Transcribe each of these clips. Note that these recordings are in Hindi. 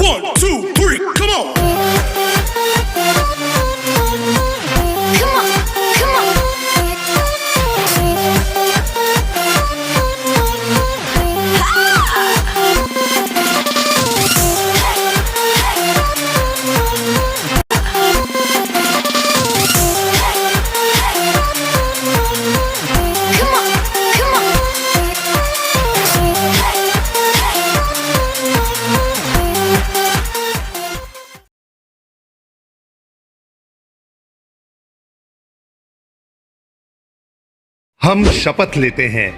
1, 2, 3, come on. Come on, come on. Come on, come on. हम शपथ लेते हैं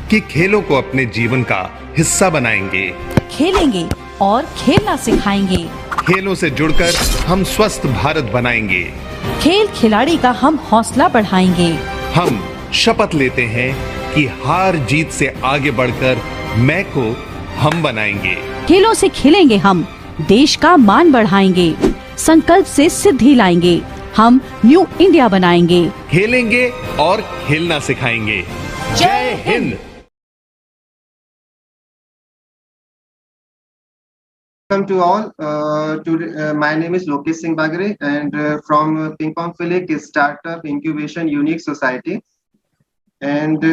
कि खेलों को अपने जीवन का हिस्सा बनाएंगे। खेलेंगे और खेलना सिखाएंगे। खेलों से जुड़कर हम स्वस्थ भारत बनाएंगे। खेल खिलाड़ी का हम हौसला बढ़ाएंगे। हम शपथ लेते हैं कि हार जीत से आगे बढ़कर मैं को हम बनाएंगे। खेलों से खेलेंगे हम, देश का मान बढ़ाएंगे। संकल्प से सिद्धि लाएंगे, हम न्यू इंडिया बनाएंगे। खेलेंगे और खेलना सिखाएंगे। जय Hind. Welcome to all. My name is Lokesh Singh Bagre and from Ping Pong Philic Startup Incubation Unique Society. And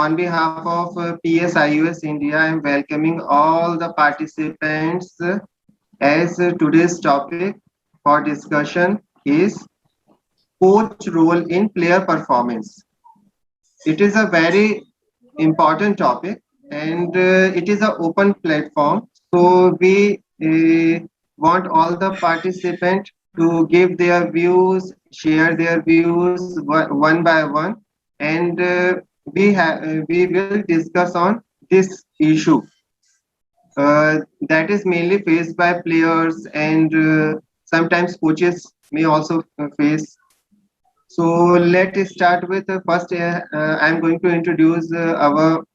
on behalf of PSIUS India, I am welcoming all the participants as today's topic for discussion is coach role in player performance. It is a very important topic and it is an open platform. So we want all the participants to give their views, share their views one by one, and we will discuss on this issue that is mainly faced by players and sometimes coaches may also face. So let's start with first. I'm going to introduce our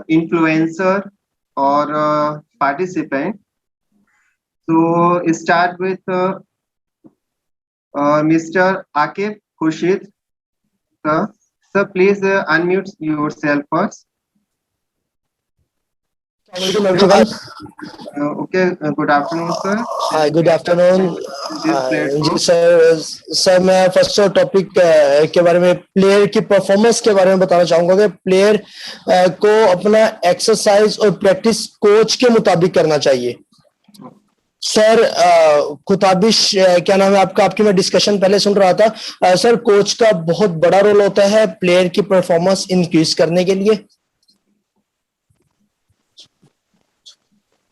influencer or participant. So start with Mr. Akif Khurshid. Sir, please unmute yourself first. Everyone. Okay, good afternoon, sir. Hi, good afternoon. Ji sir मैं फर्स्ट टॉपिक के बारे में प्लेयर की परफॉर्मेंस के बारे में बताना चाहूंगा कि प्लेयर को अपना एक्सरसाइज और प्रैक्टिस कोच के मुताबिक करना चाहिए। सर खुताबिश क्या नाम है आपका? आपकी मैं डिस्कशन पहले सुन रहा था। सर कोच का बहुत बड़ा रोल होता है प्लेयर की परफॉर्मेंस इंक्रीज करने के लिए।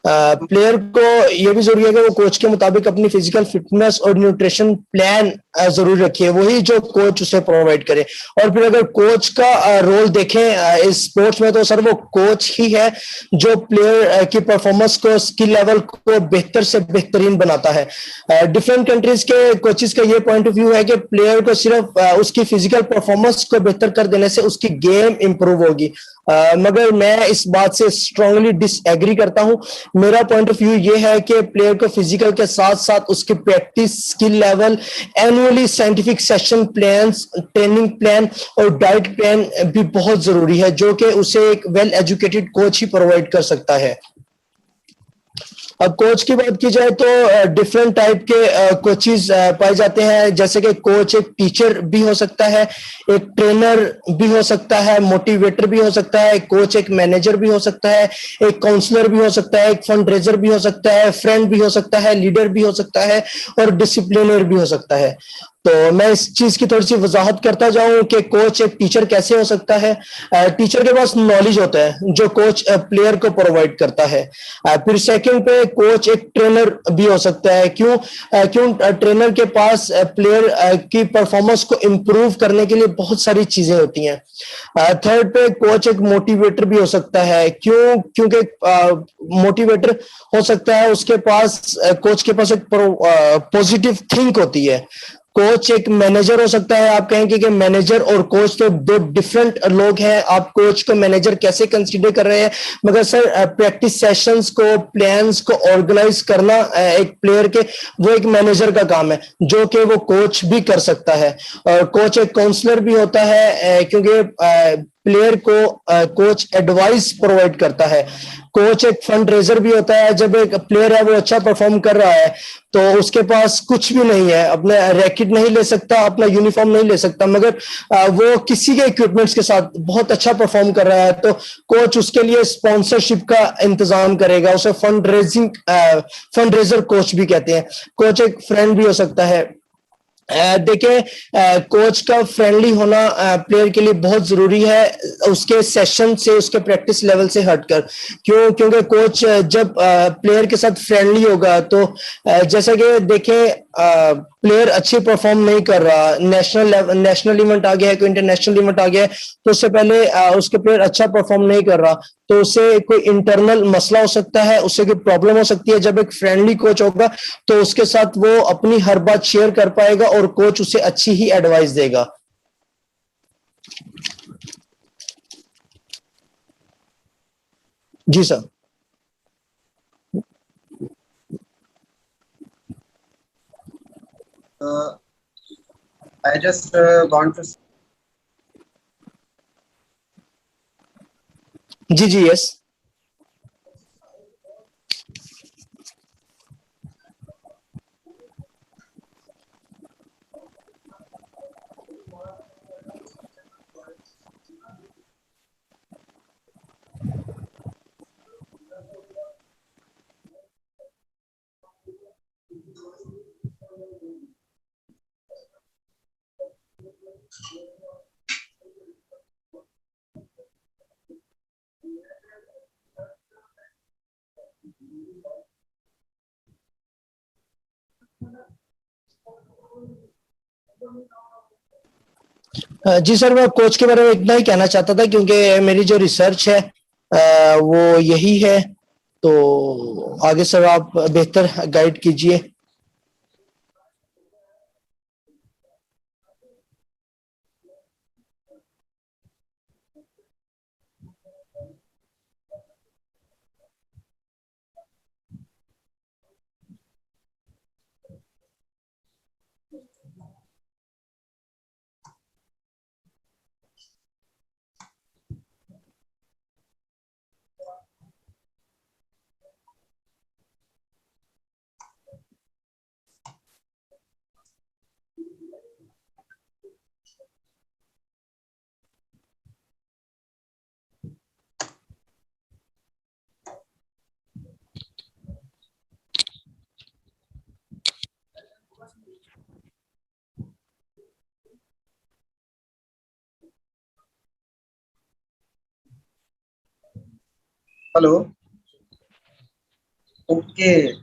प्लेयर को यह भी जरूरी है कि वो कोच के मुताबिक अपनी फिजिकल फिटनेस और न्यूट्रिशन प्लान जरूर रखे, वही जो कोच उसे प्रोवाइड करे। और फिर अगर कोच का रोल देखें इस स्पोर्ट्स में तो सर वो कोच ही है जो प्लेयर की परफॉर्मेंस को, स्किल लेवल को बेहतर से बेहतरीन बनाता है। डिफरेंट कंट्रीज के कोचेस का ये पॉइंट ऑफ व्यू है कि प्लेयर को सिर्फ उसकी फिजिकल परफॉर्मेंस को बेहतर कर देने से उसकी गेम इंप्रूव होगी, मगर मैं इस बात से स्ट्रांगली डिसएग्री करता हूं। मेरा पॉइंट ऑफ व्यू ये है कि प्लेयर को फिजिकल के साथ साथ उसकी practice, skill level, annually scientific session plans, training plan और डाइट प्लान भी बहुत जरूरी है, जो कि उसे एक वेल एजुकेटेड कोच ही प्रोवाइड कर सकता है। अब कोच की बात की जाए तो डिफरेंट टाइप के कोचेस पाए जाते हैं, जैसे कि कोच एक टीचर भी हो सकता है, एक ट्रेनर भी हो सकता है, मोटिवेटर भी हो सकता है, कोच एक मैनेजर भी हो सकता है, एक काउंसलर भी हो सकता है, एक फंड रेजर भी हो सकता है, फ्रेंड भी हो सकता है, लीडर भी हो सकता है और डिसिप्लिनर भी हो सकता है। तो मैं इस चीज की थोड़ी सी वजाहत करता जाऊं कि कोच एक टीचर कैसे हो सकता है। टीचर के पास नॉलेज होता है जो कोच प्लेयर को प्रोवाइड करता है। फिर सेकंड पे कोच एक ट्रेनर भी हो सकता है। क्यों ट्रेनर के पास प्लेयर की परफॉर्मेंस को इम्प्रूव करने के लिए बहुत सारी चीजें होती हैं। थर्ड पे कोच एक मोटिवेटर भी हो सकता है। क्योंकि मोटिवेटर हो सकता है उसके पास, कोच के पास एक पॉजिटिव थिंक होती है। कोच एक मैनेजर हो सकता है। आप कहेंगे कि मैनेजर और कोच तो दो डिफरेंट लोग हैं, आप कोच को मैनेजर कैसे कंसीडर कर रहे हैं? मगर सर प्रैक्टिस सेशंस को, प्लान्स को ऑर्गेनाइज करना एक प्लेयर के, वो एक मैनेजर का काम है जो कि वो कोच भी कर सकता है। और कोच एक काउंसलर भी होता है, क्योंकि प्लेयर को कोच एडवाइस प्रोवाइड करता है। कोच एक फंड रेजर भी होता है। जब एक प्लेयर है वो अच्छा परफॉर्म कर रहा है तो उसके पास कुछ भी नहीं है, अपना रैकेट नहीं ले सकता, अपना यूनिफॉर्म नहीं ले सकता, मगर वो किसी के इक्विपमेंट्स के साथ बहुत अच्छा परफॉर्म कर रहा है तो कोच उसके लिए स्पॉन्सरशिप का इंतजाम करेगा। उसे फंड रेजर कोच भी कहते हैं। कोच एक फ्रेंड भी हो सकता है। देखिए, कोच का फ्रेंडली होना प्लेयर के लिए बहुत जरूरी है, उसके सेशन से, उसके प्रैक्टिस लेवल से हटकर। क्योंकि कोच जब प्लेयर के साथ फ्रेंडली होगा तो जैसा कि देखें, प्लेयर अच्छी परफॉर्म नहीं कर रहा, नेशनल इवेंट आ गया है, कोई इंटरनेशनल इवेंट आ गया है, तो उससे पहले उसके प्लेयर अच्छा परफॉर्म नहीं कर रहा तो उसे कोई इंटरनल मसला हो सकता है, उससे कोई प्रॉब्लम हो सकती है। जब एक फ्रेंडली कोच होगा तो उसके साथ वो अपनी हर बात शेयर कर पाएगा और कोच उसे अच्छी ही एडवाइस देगा। जी sir. I just want to जी जी यस। जी सर, मैं कोच के बारे में इतना ही कहना चाहता था क्योंकि मेरी जो रिसर्च है वो यही है। तो आगे सर आप बेहतर गाइड कीजिए। Hello. Okay.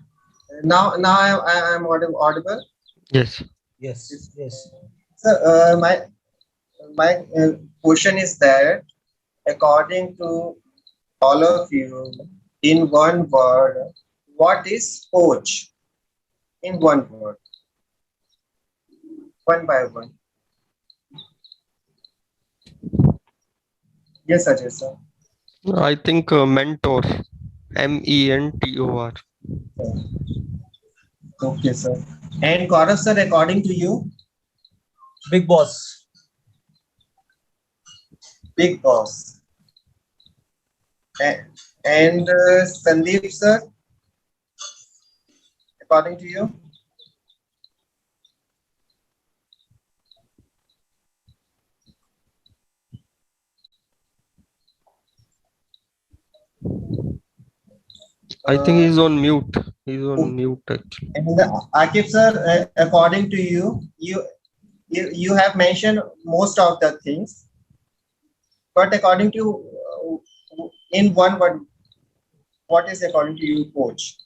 Now I am audible. Yes. Yes, yes. So my question is that according to all of you, in one word, what is coach? In one word, one by one. Yes, Ajay sir. I think mentor. MENTOR. Okay, sir. And Gaurav sir, according to you, Big boss. big boss. And Sandeep sir, according to you, I think he's on mute. He's on mute actually. and Akif sir, according to you, you have mentioned most of the things, but according to in one word, what is according to you, coach?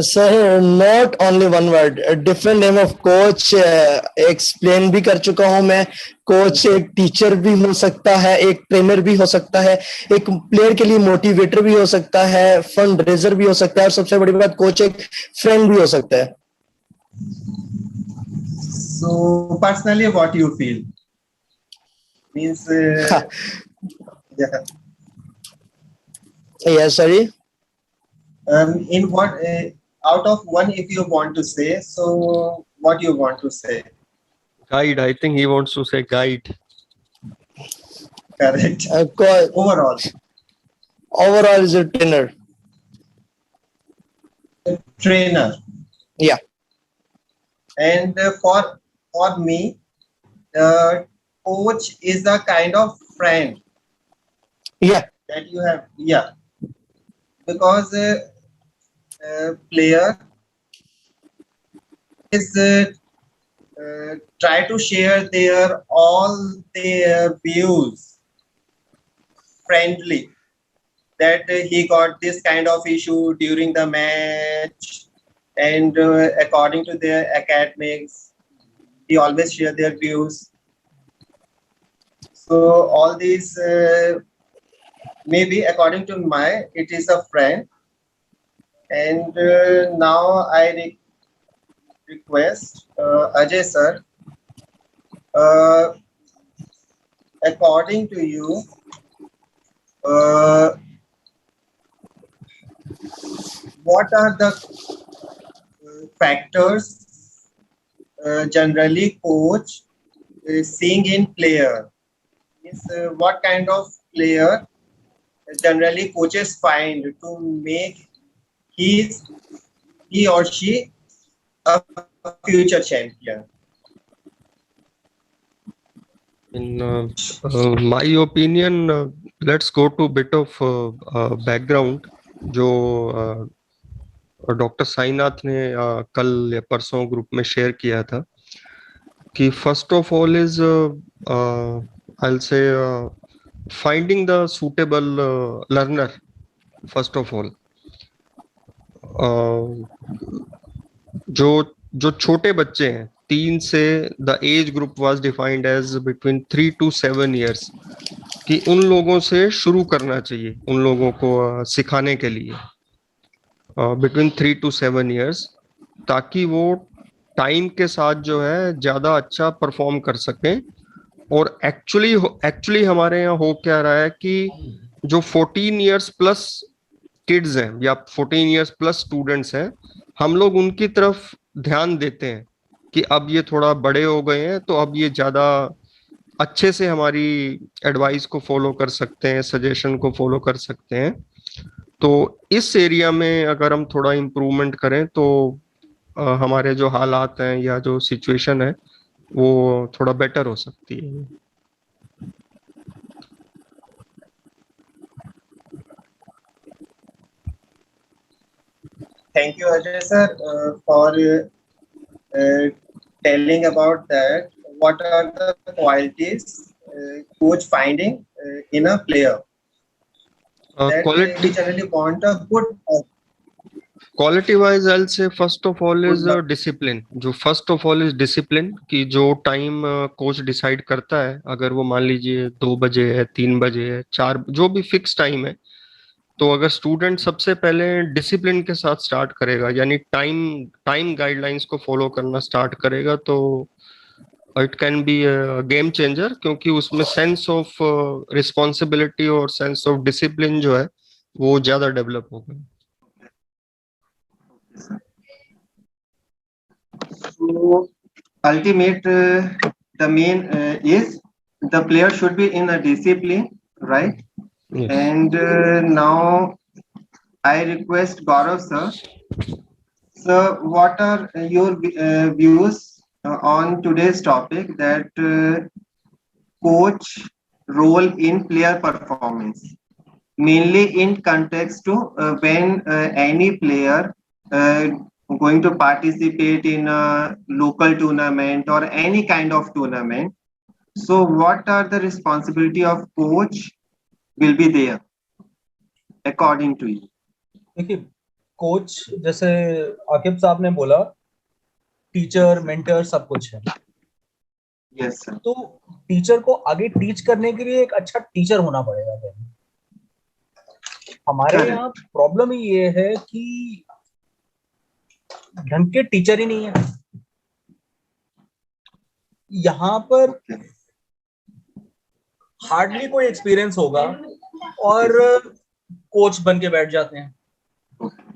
Sir not only one word, different name of coach explain भी कर चुका हूं मैं। कोच एक टीचर भी हो सकता है, एक ट्रेनर भी हो सकता है, एक प्लेयर के लिए मोटिवेटर भी हो सकता है, फंड रेजर भी हो सकता है, और सबसे बड़ी बात कोच एक फ्रेंड भी हो सकता है। So personally, what you feel? Means yeah. Yes sorry. In what out of one, if you want to say, so what you want to say? Guide. I think he wants to say guide. Correct. Overall. Overall is a trainer. Trainer. Yeah. And for me, coach is a kind of friend Yeah. that you have. Yeah. Because player is try to share all their views friendly, that he got this kind of issue during the match, and according to their academics, he always share their views. So all these maybe according to it is a friend. And now I request Ajay sir, according to you, what are the factors generally coach seeing in player? Means, what kind of player generally coaches find to make he or she a future champion? In my opinion, let's go to a bit of background जो डॉक्टर साईनाथ ने कल या परसों ग्रुप में शेयर किया था कि first of all is I will say finding the suitable learner first of all. जो छोटे बच्चे हैं 3 से the age group was defined as between 3 to 7 years कि उन लोगों से शुरू करना चाहिए, उन लोगों को सिखाने के लिए बिटवीन 3 to 7 years, ताकि वो टाइम के साथ जो है ज्यादा अच्छा परफॉर्म कर सकें. और एक्चुअली हमारे यहाँ हो क्या रहा है कि जो 14 years प्लस किड्स हैं या 14 years प्लस स्टूडेंट्स हैं, हम लोग उनकी तरफ ध्यान देते हैं कि अब ये थोड़ा बड़े हो गए हैं तो अब ये ज्यादा अच्छे से हमारी एडवाइस को फॉलो कर सकते हैं, सजेशन को फॉलो कर सकते हैं. तो इस एरिया में अगर हम थोड़ा इम्प्रूवमेंट करें तो हमारे जो हालात हैं या जो सिचुएशन है वो थोड़ा बेटर हो सकती है. Thank you, Ajay sir, for telling about that. What are the qualities coach finding in a player? That we generally want a good. Quality wise, I'll say first of all is discipline. जो first of all is discipline कि जो टाइम कोच डिसाइड करता है, अगर वो मान लीजिए 2 बजे है, 3 बजे है, 4, जो भी फिक्स टाइम है, तो अगर स्टूडेंट सबसे पहले डिसिप्लिन के साथ स्टार्ट करेगा, यानी टाइम गाइडलाइंस को फॉलो करना स्टार्ट करेगा, तो it can be a game changer, क्योंकि उसमें सेंस ऑफ रिस्पॉन्सिबिलिटी और सेंस ऑफ डिसिप्लिन जो है वो ज्यादा डेवलप होगा. So ultimate the main is the player should be in a discipline, right? Yes. And now I request Gaurav sir. So what are your views on today's topic, that coach role in player performance, mainly in context to when any player going to participate in a local tournament or any kind of tournament. So what are the responsibility of coach will be there according to you? देखिए, कोच जैसे आकिब साहब ने बोला, टीचर, मेंटर सब कुछ है. Yes sir. तो टीचर को आगे टीच करने के लिए एक अच्छा टीचर होना पड़ेगा. हमारे यहाँ प्रॉब्लम ही ये है कि ढंग के टीचर ही नहीं है. यहाँ पर हार्डली कोई एक्सपीरियंस होगा और कोच बन के बैठ जाते हैं.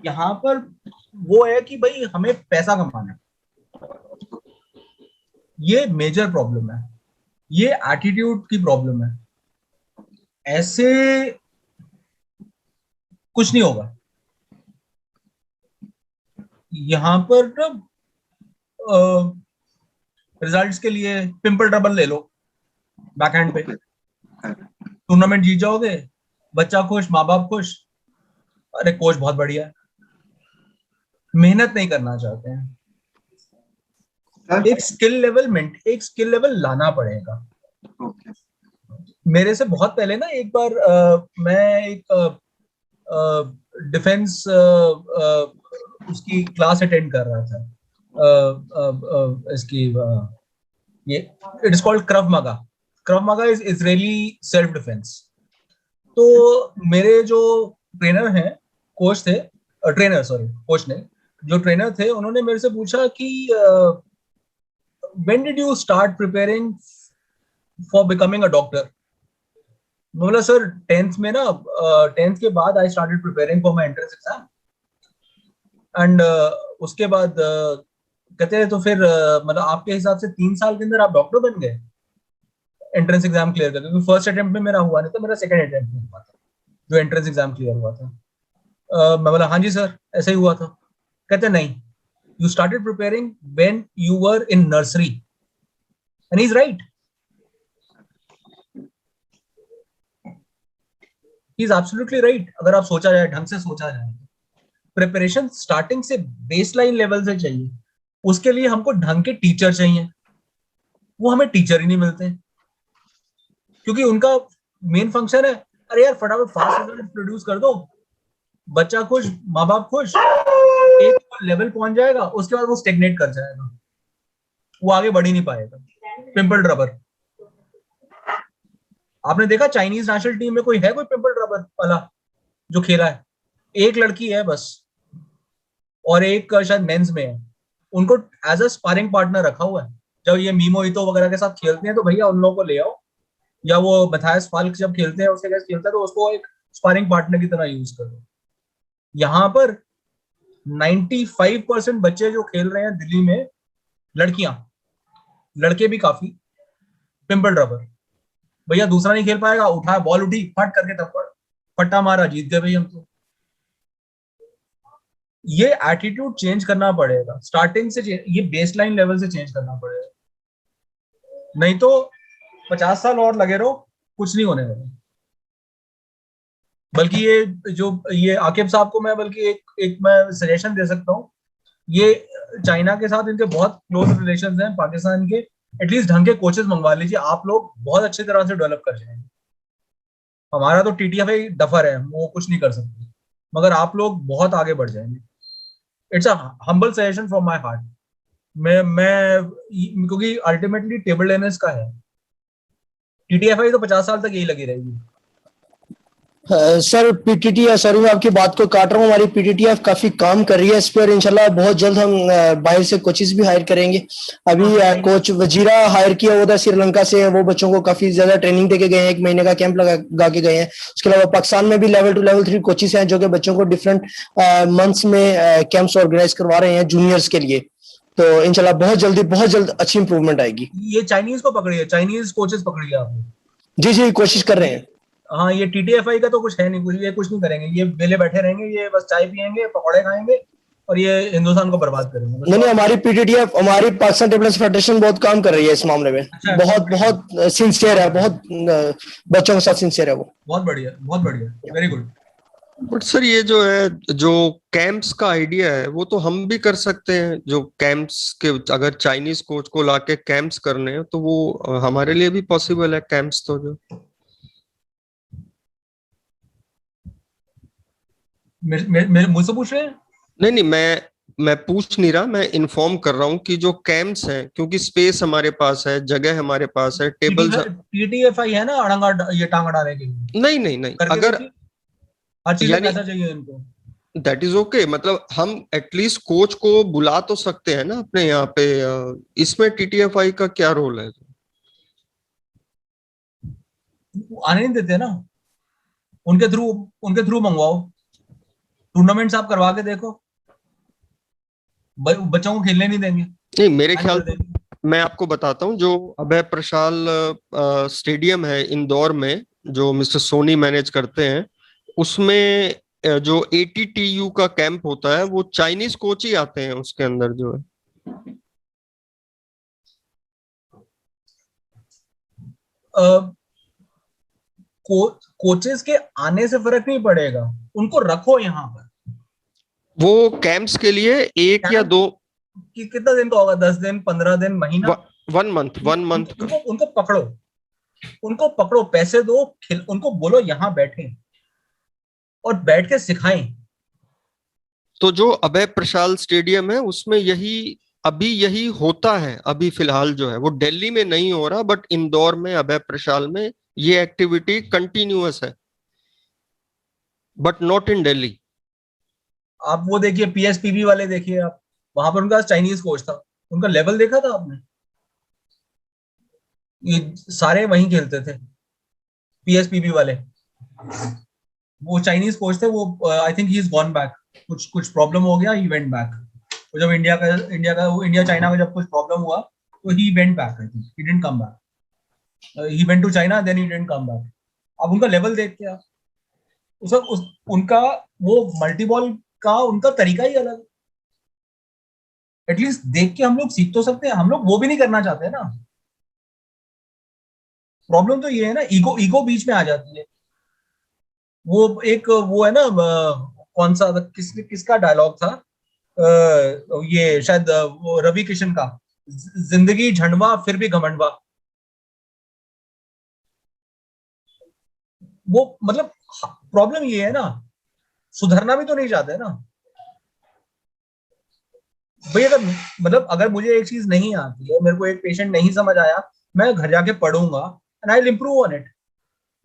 यहाँ पर वो है कि भाई हमें पैसा कमाना है. ये मेजर प्रॉब्लम है, ये एटीट्यूड की प्रॉब्लम है. ऐसे कुछ नहीं होगा यहाँ पर ना। रिजल्ट्स के लिए पिंपल ट्रबल ले लो, बैकहैंड पे टूर्नामेंट जीत जाओगे, बच्चा खुश, माँ बाप खुश, अरे कोच बहुत बढ़िया है। मेहनत नहीं करना चाहते हैं। एक स्किल लेवल लाना पड़ेगा। मेरे से बहुत पहले ना एक बार मैं एक डिफेंस उसकी क्लास अटेंड कर रहा था। इसकी ये इट इज कॉल्ड क्रव मागा। क्रव मागा इज इजरायली सेल्फ डिफेंस। तो मेरे जो ट्रेनर हैं, कोच थे, कोच ने, जो ट्रेनर थे, उन्होंने मेरे से पूछा कि when did you start preparing for becoming a doctor? बोला सर 10th में ना 10th के बाद I started preparing for my entrance exam and उसके बाद कहते हैं तो फिर मतलब आपके हिसाब से 3 साल के अंदर आप डॉक्टर बन गए एंट्रेंस एग्जाम क्लियर करके? क्योंकि फर्स्ट अटेम्प्ट में मेरा हुआ नहीं था, मेरा सेकंड अटेम्प्ट में हुआ था जो एंट्रेंस एग्जाम क्लियर हुआ था। मैं बोला हाँ जी सर ऐसा ही हुआ था। कहते नहीं, you started preparing when you were in nursery, and he's right. He's absolutely right. अगर आप सोचा जाए, ढंग से सोचा जाए, प्रिपरेशन स्टार्टिंग से बेसलाइन लेवल से चाहिए। उसके लिए हमको ढंग के टीचर चाहिए, वो हमें टीचर ही नहीं मिलते क्योंकि उनका मेन फंक्शन है अरे यार फटाफट फास्ट रिजल्ट प्रोड्यूस कर दो, बच्चा खुश, माँ बाप खुश, एक लेवल पहुंच जाएगा, उसके बाद वो स्टेगनेट कर जाएगा, वो आगे बढ़ ही नहीं पाएगा। पिंपल रबर आपने देखा चाइनीज नेशनल टीम में कोई है, कोई पिंपल रबर वाला जो खेला है? एक लड़की है बस, और एक शायद मेंस में है। उनको एज अ स्पारिंग पार्टनर रखा हुआ है। जब ये मीमो इतो वगैरह के साथ खेलते हैं तो भैया उन लोगों को ले आओ, या वो मैथायस फाल्क जब खेलते हैं उसके साथ खेलता है तो उसको एक स्पारिंग पार्टनर की तरह यूज करो। यहाँ पर 95% बच्चे जो खेल रहे हैं दिल्ली में, लड़कियां, लड़के भी काफी, पिंपल रबर। भैया दूसरा नहीं खेल पाएगा, उठाया बॉल उठी, फट करके थप्पड़, फट्टा मारा, जीत गए भैया हम तो। ये एटीट्यूड चेंज करना पड़ेगा स्टार्टिंग से, ये बेसलाइन लेवल से चेंज करना पड़ेगा, नहीं तो 50 साल और लगे रहो, कुछ नहीं होने वाला। बल्कि ये आकिब साहब को मैं बल्कि एक मैं सजेशन दे सकता हूँ, ये चाइना के साथ इनके बहुत क्लोज रिलेशंस हैं, पाकिस्तान के एटलीस्ट ढंग के कोचेस मंगवा लीजिए, आप लोग बहुत अच्छी तरह से डेवलप कर जाएंगे। हमारा तो टीटीएफ डफर है, वो कुछ नहीं कर सकते, मगर आप लोग बहुत आगे बढ़ जाएंगे। It's a humble suggestion from my heart. मैं क्योंकि अल्टीमेटली टेबल टेनिस का है, टीटीएफआई तो 50 साल तक यही लगी रहेगी। सर पीटीटी, सॉरी मैं आपकी बात को काट रहा हूँ, हमारी पीटीटीएफ काफी काम कर रही है इस पर। इंशाल्लाह बहुत जल्द हम बाहर से कोचेस भी हायर करेंगे। अभी कोच वजीरा हायर किया हुआ था श्रीलंका से, वो बच्चों को काफी ज्यादा ट्रेनिंग देके गए हैं, 1 महीने का कैंप लगा के गए हैं। उसके अलावा पाकिस्तान में भी लेवल 2 लेवल 3 कोचेस हैं जो कि बच्चों को डिफरेंट मंथ्स में कैंप्स ऑर्गेनाइज करवा रहे हैं जूनियर्स के लिए। तो इंशाल्लाह बहुत जल्द अच्छी इंप्रूवमेंट आएगी। ये चाइनीज को पकड़िए, चाइनीज कोचेस पकड़िए आपने। जी कोशिश कर रहे हैं। हाँ, ये टीटीएफआई का तो कुछ है नहीं, कुछ ये कुछ नहीं करेंगे, ये वेले बैठे रहेंगे, ये बस चाय पियेंगे, पकौड़े खाएंगे और ये हिंदुस्तान को बर्बाद करेंगे। नहीं, हमारी पीटीटीएफ, हमारी पाकिस्तान टेबल टेनिस फेडरेशन बहुत काम कर रही है इस मामले में। अच्छा, बहुत सिंसियर है, बहुत बच्चों के साथ सिंसियर है वो। बहुत बढ़िया, वेरी गुड। बट सर ये जो है, जो कैंप्स का आइडिया है वो तो हम भी कर सकते हैं। जो कैंप्स के, अगर चाइनीज कोच को लाके कैंप्स करने हैं तो वो हमारे लिए भी पॉसिबल है कैंप्स। तो जो मुझसे पूछ रहे हैं? नहीं, मैं पूछ नहीं रहा, मैं इन्फॉर्म कर रहा हूँ कि जो कैंप्स हैं, क्योंकि स्पेस हमारे पास है, जगह हमारे पास है, टेबल। टीटीएफआई है ना अड़ंगा ये टांग अड़ाने के लिए? नहीं, अगर हर चीज में पैसा चाहिए इनको, दैट इज ओके। मतलब हम एटलीस्ट कोच को बुला तो सकते हैं ना अपने यहाँ पे। इसमें टीटीएफआई का क्या रोल है? आने नहीं देते ना, उनके थ्रू मंगवाओ, टूर्नामेंट्स आप करवा के देखो, बच्चों को खेलने नहीं देंगे। नहीं, मेरे ख्याल मैं आपको बताता हूँ, जो अभय प्रशाल स्टेडियम है इंदौर में, जो मिस्टर सोनी मैनेज करते हैं, उसमें जो ATTU का कैंप होता है वो चाइनीज कोच ही आते हैं उसके अंदर जो है। कोचेस के आने से फर्क नहीं पड़ेगा, उनको रखो यहाँ पर। वो कैंप्स के लिए एक या दो कितना दिन का होगा, 10 दिन, 15 दिन, महीना, 1 मंथ का। उनको पकड़ो, पैसे दो, उनको बोलो यहाँ बैठे और बैठ के सिखाएं। तो जो अभय प्रशाल स्टेडियम है उसमें यही होता है अभी फिलहाल जो है, वो दिल्ली में नहीं हो रहा, बट इंदौर में अभय प्रशाल में ये एक्टिविटी कंटिन्यूअस है, बट नॉट इन दिल्ली। आप वो देखिए PSPB वाले देखिए, आप वहां पर उनका चाइनीज कोच था, उनका लेवल देखा था आपने? ये सारे वहीं खेलते थे PSPB वाले, वो चाइनीज कोच थे। वो आई think he is gone back, कुछ प्रॉब्लम हो गया, ही वेंट बैक। तो जब इंडिया चाइना का जब कुछ प्रॉब्लम हुआ तो he went back, I think he didn't come back, he went to China, then he didn't come back. अब उनका लेवल देख के उनका वो मल्टी बॉल का उनका तरीका ही अलग। एटलीस्ट देख के हम लोग सीख तो सकते हैं, हम लोग वो भी नहीं करना चाहते ना। प्रॉब्लम तो ये है ना, ईगो बीच में आ जाती है। वो है ना, कौन सा किसका डायलॉग था, ये शायद वो रवि किशन का, जिंदगी झंडवा फिर भी घमंडवा। वो मतलब प्रॉब्लम ये है ना, सुधरना भी तो नहीं चाहते ना भाई। अगर मुझे एक चीज नहीं आती है, मेरे को एक पेशेंट नहीं समझ आया, मैं घर जाके पढ़ूंगा and I will improve on it.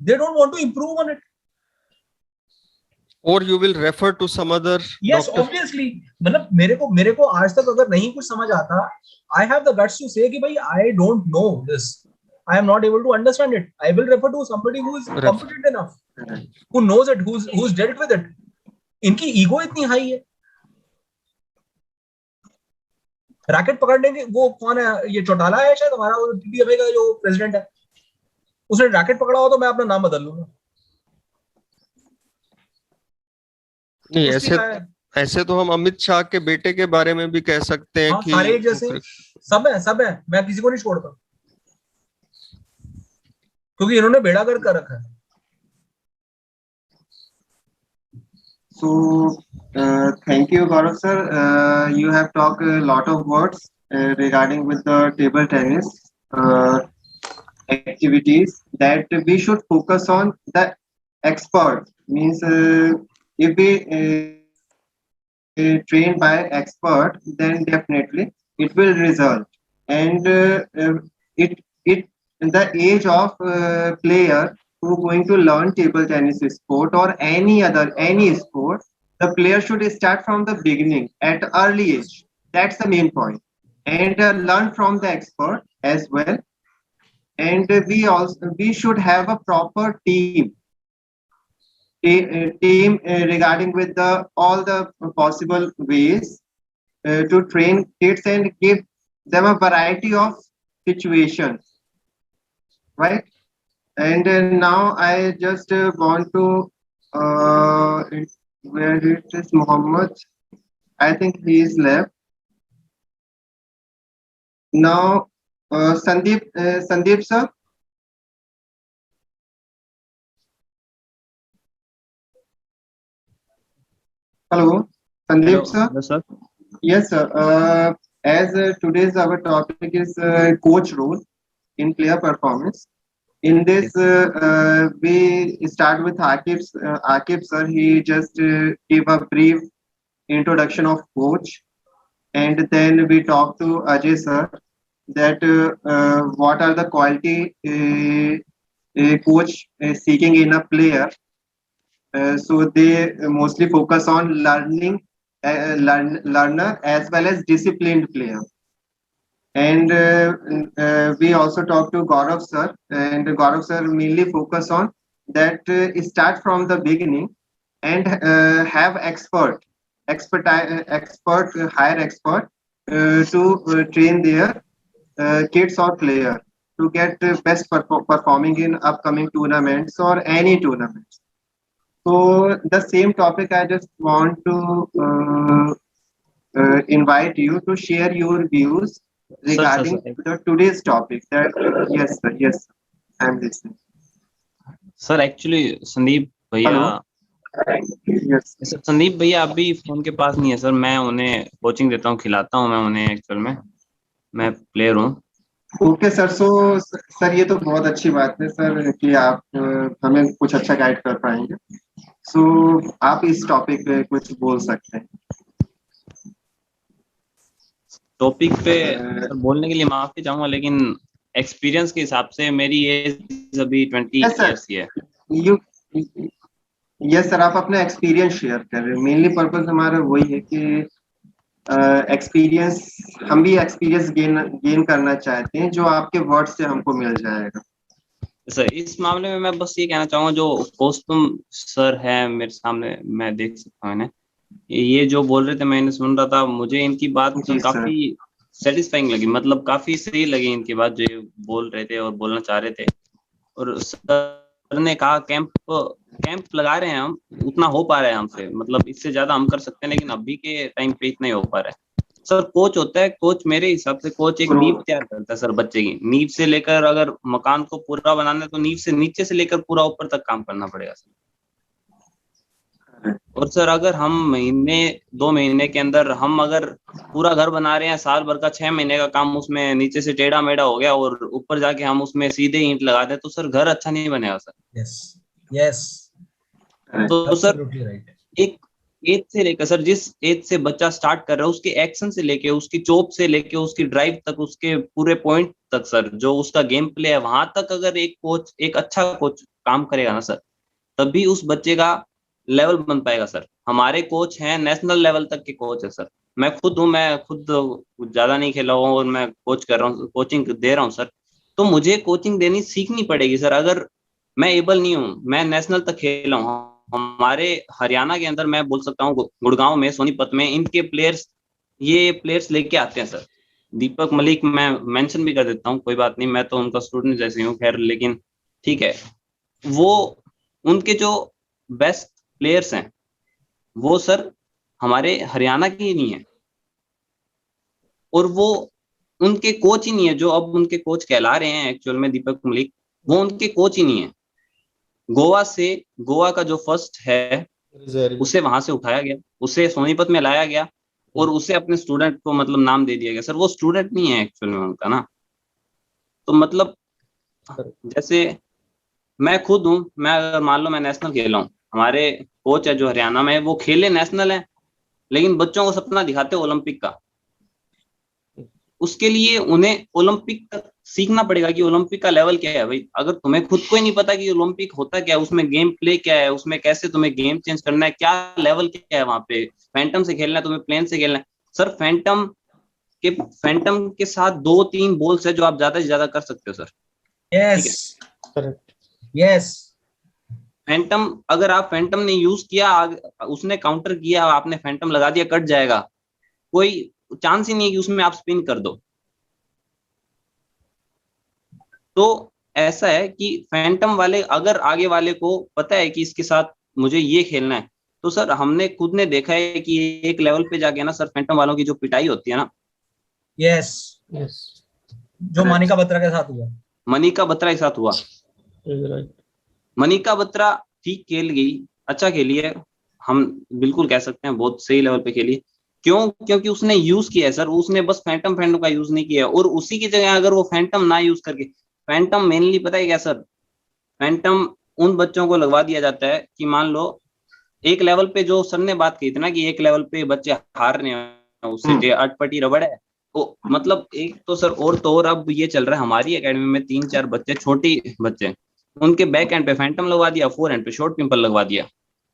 They don't want to improve on it, और you will refer to some other. Yes obviously. मेरे को आज तक अगर नहीं कुछ समझ आता, I have the guts to say कि भाई I don't know this, I am not able to understand it. I will refer to somebody who is competent enough, who knows it, who's dealt with it. इनकी ईगो इतनी हाई है। रैकेट पकड़ने के वो कौन है, ये चौटाला है शायद हमारा, वो TTFA का जो प्रेसिडेंट है, उसने रैकेट पकड़ा हो तो मैं अपना नाम बदल लूंगा। नहीं, ऐसे तो हम अमित शाह के बेटे के बारे में भी कह सकते हैं कि सारे जैसे सब है, मैं किसी को नहीं छोड़ता, क्योंकि इन्होंने बेड़ा गर्क कर रखा है। So, thank you, Gaurav sir. You have talked a lot of words regarding with the table tennis activities that we should focus on the expert. Means if we train by expert, then definitely it will result. And it in the age of player who going to learn table tennis sport or any sport, the player should start from the beginning at early age. That's the main point, and learn from the expert as well. And we should have a proper team regarding with all the possible ways to train kids and give them a variety of situations, right? And now I just want to where it is Muhammad, I think he is left now. Sandeep sir. Hello, Sandeep sir. Yes, sir. Yes, sir. As today's our topic is coach role in player performance. In this, we start with Akib. Akib sir, he just gave a brief introduction of coach, and then we talk to Ajay sir that what are the quality a coach seeking in a player. So they mostly focus on learner as well as disciplined player. And we also talk to Gaurav sir, and Gaurav sir mainly focus on that start from the beginning and have hire expert to train their kids or player. to get best performing in upcoming tournaments or any tournaments. So the same topic, I just want to invite you to share your views regarding the today's topic. That yes, sir, I'm listening. Sir actually Sandeep भैया, Yes. सर संदीप भैया अभी फोन के पास नहीं है सर, मैं उन्हें कोचिंग देता हूँ, खिलाता हूँ मैं उन्हें, एक्चुअल में मैं प्लेयर हूँ। ओके सर, सो सर ये तो बहुत अच्छी बात है सर कि आप हमें कुछ अच्छा गाइड कर पाएंगे। सो आप इस टॉपिक पे कुछ बोल सकते हैं। टॉपिक पे सर बोलने के लिए माफी चाहूंगा, लेकिन एक्सपीरियंस के हिसाब से मेरी एज अभी 20 इयर्स की है। यस सर, आप अपना एक्सपीरियंस शेयर कर रहे हैं। मेनली पर्पस हमारा वही है कि एक्सपीरियंस, हम भी एक्सपीरियंस गेन करना चाहते हैं, जो आपके वर्ड से हमको मिल जाएगा। सर इस मामले में मैं बस ये कहना चाहूंगा, जो कौस्तुम सर है मेरे सामने, मैं देख सकता हूँ इन्हें, ये जो बोल रहे थे मैंने सुन रहा था, मुझे इनकी बात काफी सेटिस्फाइंग लगी, मतलब काफी सही लगी इनकी बात जो ये बोल रहे थे और बोलना चाह रहे थे। और सर ने कहा कैंप लगा रहे हैं हम, उतना हो पा रहा है हमसे, मतलब इससे ज्यादा हम कर सकते हैं, लेकिन अभी के टाइम पे इतना ही हो पा रहा है। सर कोच होता है, कोच मेरे हिसाब से कोच एक नींव तैयार करता है सर बच्चे की, नींव से लेकर, अगर मकान को पूरा बनाना है तो नींव से नीचे से लेकर पूरा ऊपर तक काम करना पड़ेगा सर। और सर अगर हम महीने 2 महीने के अंदर हम अगर पूरा घर बना रहे हैं, साल भर का 6 महीने का काम उसमें नीचे से टेढ़ा मेढ़ा हो गया और ऊपर जाके हम उसमें सीधे ईंट लगा दें, तो सर घर अच्छा नहीं बनेगा सर। यस तो सर एक एज से लेकर, सर जिस एज से बच्चा स्टार्ट कर रहा है, उसके एक्शन से लेके, उसकी चोप से लेके, उसकी ड्राइव तक, उसके पूरे पॉइंट तक सर, जो उसका गेम प्ले है वहां तक अगर एक अच्छा कोच काम करेगा ना सर, तभी उस बच्चे का लेवल बन पाएगा सर। हमारे कोच हैं नेशनल लेवल तक के कोच है सर, मैं खुद हूँ, मैं खुद ज्यादा नहीं खेला हूँ और मैं कोच कर रहा हूँ, कोचिंग दे रहा हूँ सर। तो मुझे कोचिंग देनी सीखनी पड़ेगी सर, अगर मैं एबल नहीं हूँ, मैं नेशनल तक खेला हूँ। हमारे हरियाणा के अंदर मैं बोल सकता हूँ, गुड़गांव में, सोनीपत में इनके ये प्लेयर्स लेके आते हैं सर। दीपक मलिक मैं मेंशन भी कर देता हूँ, कोई बात नहीं, मैं तो उनका स्टूडेंट जैसे हूँ, खैर, लेकिन ठीक है, वो उनके जो बेस्ट प्लेयर्स हैं वो सर हमारे हरियाणा के ही नहीं है, और वो उनके कोच ही नहीं है, जो अब उनके कोच कहला रहे हैं एक्चुअल में दीपक मलिक, वो उनके कोच ही नहीं है। गोवा का जो फर्स्ट है उसे वहां से उठाया गया, उसे सोनीपत में लाया गया और उसे अपने स्टूडेंट को मतलब नाम दे दिया गया सर, वो स्टूडेंट नहीं है एक्चुअल में उनका ना। तो मतलब जैसे मैं खुद हूँ, मैं अगर मान लो मैं नेशनल खेला हूँ, हमारे कोच है जो हरियाणा में है, वो खेले नेशनल है, लेकिन बच्चों को सपना दिखाते ओलंपिक का। उसके लिए उन्हें ओलंपिक तक सीखना पड़ेगा कि ओलंपिक का लेवल क्या है भाई। अगर तुम्हें खुद को ही नहीं पता कि ओलंपिक होता क्या है, उसमें गेम प्ले क्या है, उसमें कैसे तुम्हें गेम चेंज करना है, क्या लेवल क्या है वहां पे, फैंटम से खेलना है तुम्हें, प्लेन से खेलना है सर, फैंटम के साथ 2-3 बॉल्स है जो आप ज्यादा से ज्यादा कर सकते हो सर। यस यस, फैंटम अगर आप फैंटम ने यूज किया, उसने काउंटर किया, आपने फैंटम लगा दिया, कट जाएगा, कोई चांस ही नहीं है कि उसमें आप स्पिन कर दो। तो ऐसा है कि फैंटम वाले, अगर आगे वाले को पता है कि इसके साथ मुझे ये खेलना है, तो सर हमने खुद ने देखा है कि एक लेवल पे जाके ना सर, फैंटम वालों की जो पिटाई होती है ना, यस जो मनिका बत्रा के साथ हुआ, मनिका बत्रा के साथ हुआ। मनिका बत्रा ठीक खेल गई, अच्छा खेली है, हम बिल्कुल कह सकते हैं बहुत सही लेवल पे खेली। क्योंकि उसने यूज किया है सर, उसने बस फैंटम का यूज नहीं किया, और उसी की जगह अगर वो फैंटम ना यूज करके, फैंटम मेनली पता है क्या सर, फैंटम उन बच्चों को लगवा दिया जाता है कि मान लो एक लेवल पे, जो सर ने बात की थी ना कि एक लेवल पे बच्चे हार रहे हैं, उससे अटपटी रबड़ है, तो मतलब एक तो सर, और अब ये चल रहा है हमारी एकेडमी में 3-4 बच्चे, छोटे बच्चे, उनके बैक एंड पे फैंटम लगवा दिया, फोर एंड पे शॉर्ट पिंपल लगवा दिया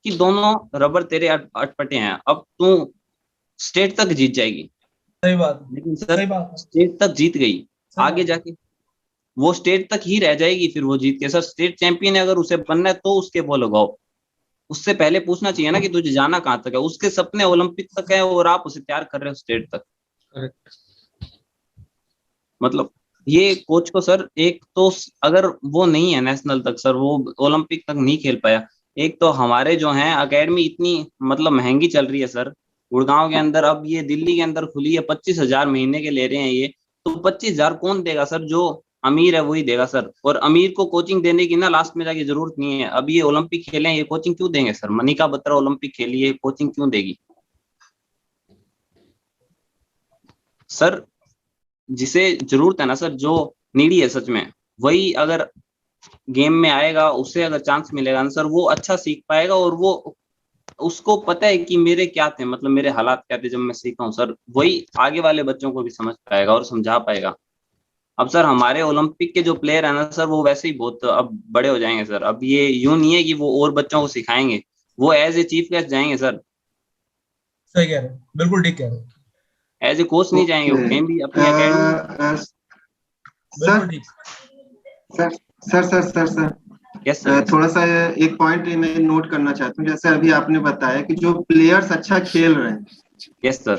कि दोनों रबर तेरे अटपटे हैं, अब तू स्टेट तक जीत जाएगी। सही बात, लेकिन सर स्टेट तक जीत गई, आगे जाके वो स्टेट तक ही रह जाएगी, फिर वो जीत के सर स्टेट चैंपियन है, अगर उसे बनना है तो उसके वो लगाओ। उससे पहले पूछना चाहिए ना कि तुझे जाना कहाँ तक है, उसके सपने ओलंपिक तक है और आप उसे तैयार कर रहे हो स्टेट तक। मतलब ये कोच को सर, एक तो अगर वो नहीं है नेशनल तक सर, वो ओलंपिक तक नहीं खेल पाया, एक तो हमारे जो हैं एकेडमी इतनी मतलब महंगी चल रही है सर गुड़गांव के अंदर, अब ये दिल्ली के अंदर खुली है, 25,000 महीने के ले रहे हैं ये, तो 25,000 कौन देगा सर? जो अमीर है वही देगा सर, और अमीर को कोचिंग देने की ना लास्ट में जाके जरूरत नहीं है। अब ये ओलंपिक खेले हैं, ये कोचिंग क्यों देंगे सर? मनिका बत्रा ओलंपिक खेली है, कोचिंग क्यों देगी सर? जिसे जरूरत है ना सर, जो नीडी है सच में, वही अगर गेम में आएगा, उसे अगर चांस मिलेगा ना सर, वो अच्छा सीख पाएगा, और वो उसको पता है कि मेरे क्या थे, मतलब मेरे हालात क्या थे जब मैं सीखा हूँ सर, वही आगे वाले बच्चों को भी समझ पाएगा और समझा पाएगा। अब सर हमारे ओलंपिक के जो प्लेयर है ना सर, वो वैसे ही बहुत अब बड़े हो जाएंगे सर। अब ये यूं नहीं है कि वो और बच्चों को सिखाएंगे, वो एज ए चीफ गेस्ट जाएंगे सर। सही कह रहे हैं, बिल्कुल ठीक कह रहे हैं। एज ए कोच नहीं जाएंगे, वो कहीं भी अपनी एकेडमी। बिल्कुल ठीक। Sir yes sir. थोड़ा सा एक पॉइंट मैं नोट करना चाहता हूँ। जैसे अभी आपने बताया कि जो प्लेयर्स अच्छा खेल रहे हैं, यस सर,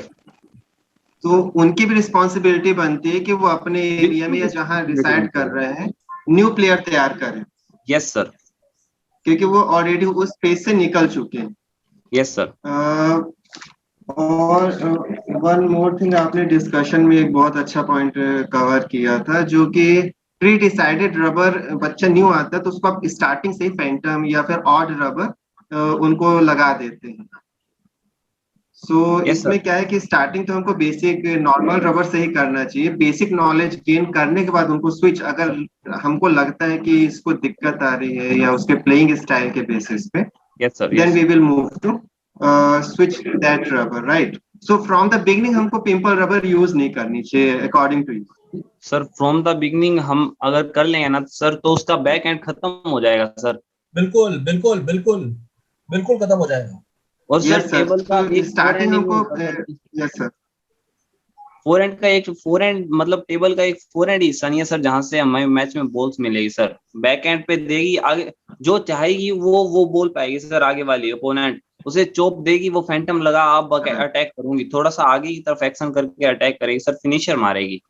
तो उनकी भी रिस्पॉन्सिबिलिटी बनती है कि वो अपने एरिया में या जहाँ रिसाइड कर रहे हैं न्यू प्लेयर तैयार करें। यस सर, क्योंकि वो ऑलरेडी उस फेज से निकल चुके हैं। Yes sir. और वन मोर थिंग, आपने डिस्कशन में एक बहुत अच्छा पॉइंट कवर किया था, जो कि प्री डिसाइडेड रबर बच्चा न्यू आता है तो उसको आप स्टार्टिंग से ही फैंटम या फिर ऑड रबर उनको लगा देते हैं। इसमें क्या है कि स्टार्टिंग तो हमको बेसिक नॉर्मल रबर से ही करना चाहिए। बेसिक नॉलेज गेन करने के बाद उनको स्विच, अगर हमको लगता है कि इसको दिक्कत आ रही है या उसके प्लेइंग स्टाइल के बेसिस पे, then we will move to switch that rubber, right? So from the beginning हमको पिंपल रबर यूज नहीं करनी चाहिए according to you. Sir from the beginning हम अगर कर लेंगे ना सर, तो उसका बैक एंड खत्म हो जाएगा सर। बिल्कुल बिल्कुल बिल्कुल बिल्कुल खत्म हो जाएगा। और सर टेबल का एक स्टार्टिंग हमको, यस सर, फोरहैंड का एक फोरहैंड मतलब टेबल का एक फोरहैंड हिस्सा नहीं है सर जहां से हमें मैच में बॉल्स मिलेगी सर। बैक एंड पे देगी, आगे जो चाहेगी वो बॉल पाएगी सर। आगे वाली ओपोनेंट उसे चोप देगी, वो फैंटम लगा, आप अटैक करूंगी, थोड़ा सा आगे की तरफ एक्शन करके अटैक करेगी सर, फिनिशर मारेगी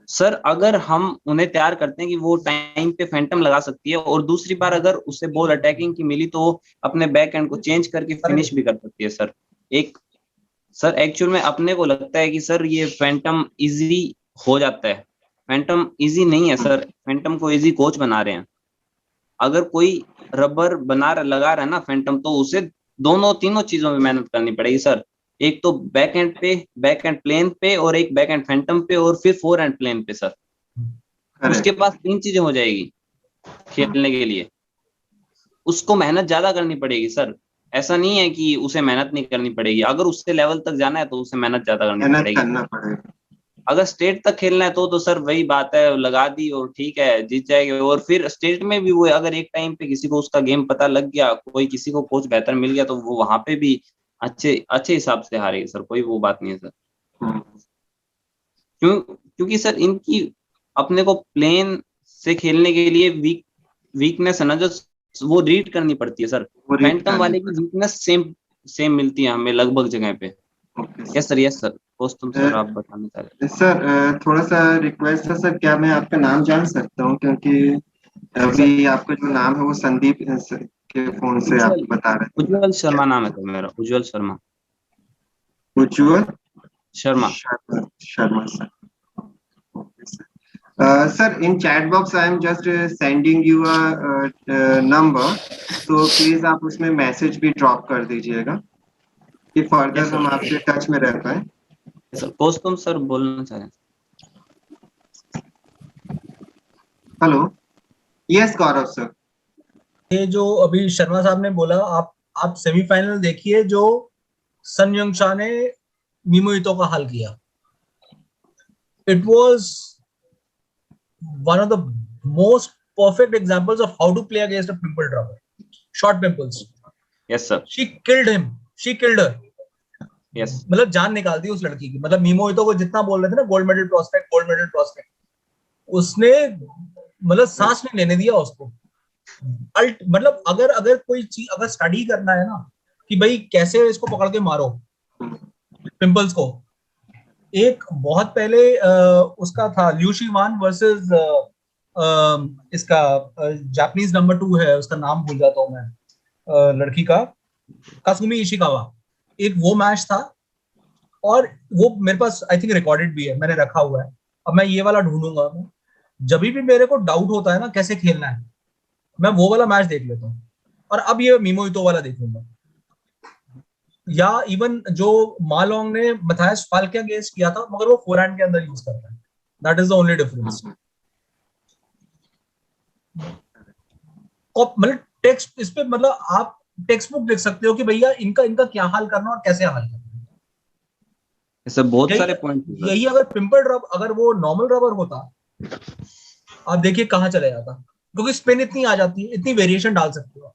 सर। अगर हम उन्हें तैयार करते हैं कि वो टाइम पे फैंटम लगा सकती है, और दूसरी बार अगर उसे बॉल अटैकिंग की मिली तो अपने बैक एंड को चेंज करके फिनिश भी कर सकती है सर। एक सर एक्चुअल में अपने को लगता है कि सर ये फैंटम इजी हो जाता है, फैंटम इजी नहीं है सर। फैंटम को इजी कोच बना रहे हैं। अगर कोई रबर लगा रहा है ना फैंटम, तो उसे दोनों तीनों चीजों में मेहनत करनी पड़ेगी सर। एक तो बैक एंड पे, बैक एंड प्लेन पे, और एक बैक एंड फैंटम पे, और फिर फोर एंड प्लेन पे सर। उसके पास 3 चीजें हो जाएगी खेलने के लिए। उसको मेहनत ज्यादा करनी पड़ेगी सर। ऐसा नहीं है कि उसे मेहनत नहीं करनी पड़ेगी। अगर उससे लेवल तक जाना है तो उसे मेहनत ज्यादा करनी पड़ेगी। अगर स्टेट तक खेलना है तो सर वही बात है, लगा दी और ठीक है जीत जाएंगे। और फिर स्टेट में भी वो, अगर एक टाइम पे किसी को उसका गेम पता लग गया, कोई किसी को कोच बेहतर मिल गया, तो वो वहां पे भी अच्छे हिसाब से हारेगी सर। कोई वो बात नहीं है सर। क्योंकि सर इनकी अपने को प्लेन से खेलने के लिए वीकनेस है ना, जो वो रीड करनी पड़ती है सर। फैंटम वाले की वीकनेस सेम मिलती है हमें लगभग जगह पे। Yes sir, yes sir. तुम सर आप बताना चाह रहे सर, थोड़ा सा रिक्वेस्ट है सर, क्या मैं आपका नाम जान सकता हूँ? क्योंकि अभी आपका जो नाम है वो संदीप के फोन से आप बता रहे हैं। उज्ज्वल शर्मा नाम है सर मेरा, Ujjwal Sharma. Ujjwal Sharma sir. Sir, in chat box I am just sending you a number, so please आप उसमें मैसेज भी ड्रॉप कर दीजिएगा कि फर्दर हम आपसे टच में रह पाए। सर तुम सर बोलना चाह रहे हैं? हेलो, यस गौरव सर। ये जो अभी शर्मा साहब ने बोला, आप सेमीफाइनल देखिए जो सन यंगशा ने मीमो इतो का हल किया। It was one of the most perfect examples of how to play against a pimple dropper. Short pimples. Yes sir. She killed him. She killed her. Yes. मतलब जान निकाल दी उस लड़की की। मतलब मीमो इतो को जितना बोल रहे थे ना गोल्ड मेडल प्रोस्पेक्ट, उसने मतलब सांस नहीं लेने दिया उसको। मतलब अगर कोई चीज अगर स्टडी करना है ना कि भाई कैसे इसको पकड़ के मारो पिंपल्स को, एक बहुत पहले उसका था ल्यूशिवान वर्सेस इसका जापानीज नंबर 2 है, उसका नाम भूल जाता हूँ मैं, लड़की का, कासुमी इशिकावा। एक वो मैच था, और वो मेरे पास आई थिंक रिकॉर्डेड भी है, मैंने रखा हुआ है। अब मैं ये वाला ढूंढूंगा। मैं जब भी मेरे को डाउट होता है ना कैसे खेलना है, मैं वो वाला मैच देख लेता हूँ, और अब ये मीमो इतो वाला देख लूंगा। या इवन जो मालोंग ने मैथायस फाल्के अगेंस्ट किया था, मगर वो फोरहैंड के अंदर यूज करता है। That is the only difference. मतलब टेक्स्ट इस पे, मतलब आप टेक्स्ट बुक देख सकते हो कि भैया इनका इनका क्या हाल करना और कैसे हाल करना। ऐसे बहुत सारे पॉइंट। यही अगर पिंपल रब, अगर वो नॉर्मल रबर होता, आप देखिए कहां चले जाता, क्योंकि स्पिन इतनी आ जाती है, इतनी वेरिएशन डाल सकते हो।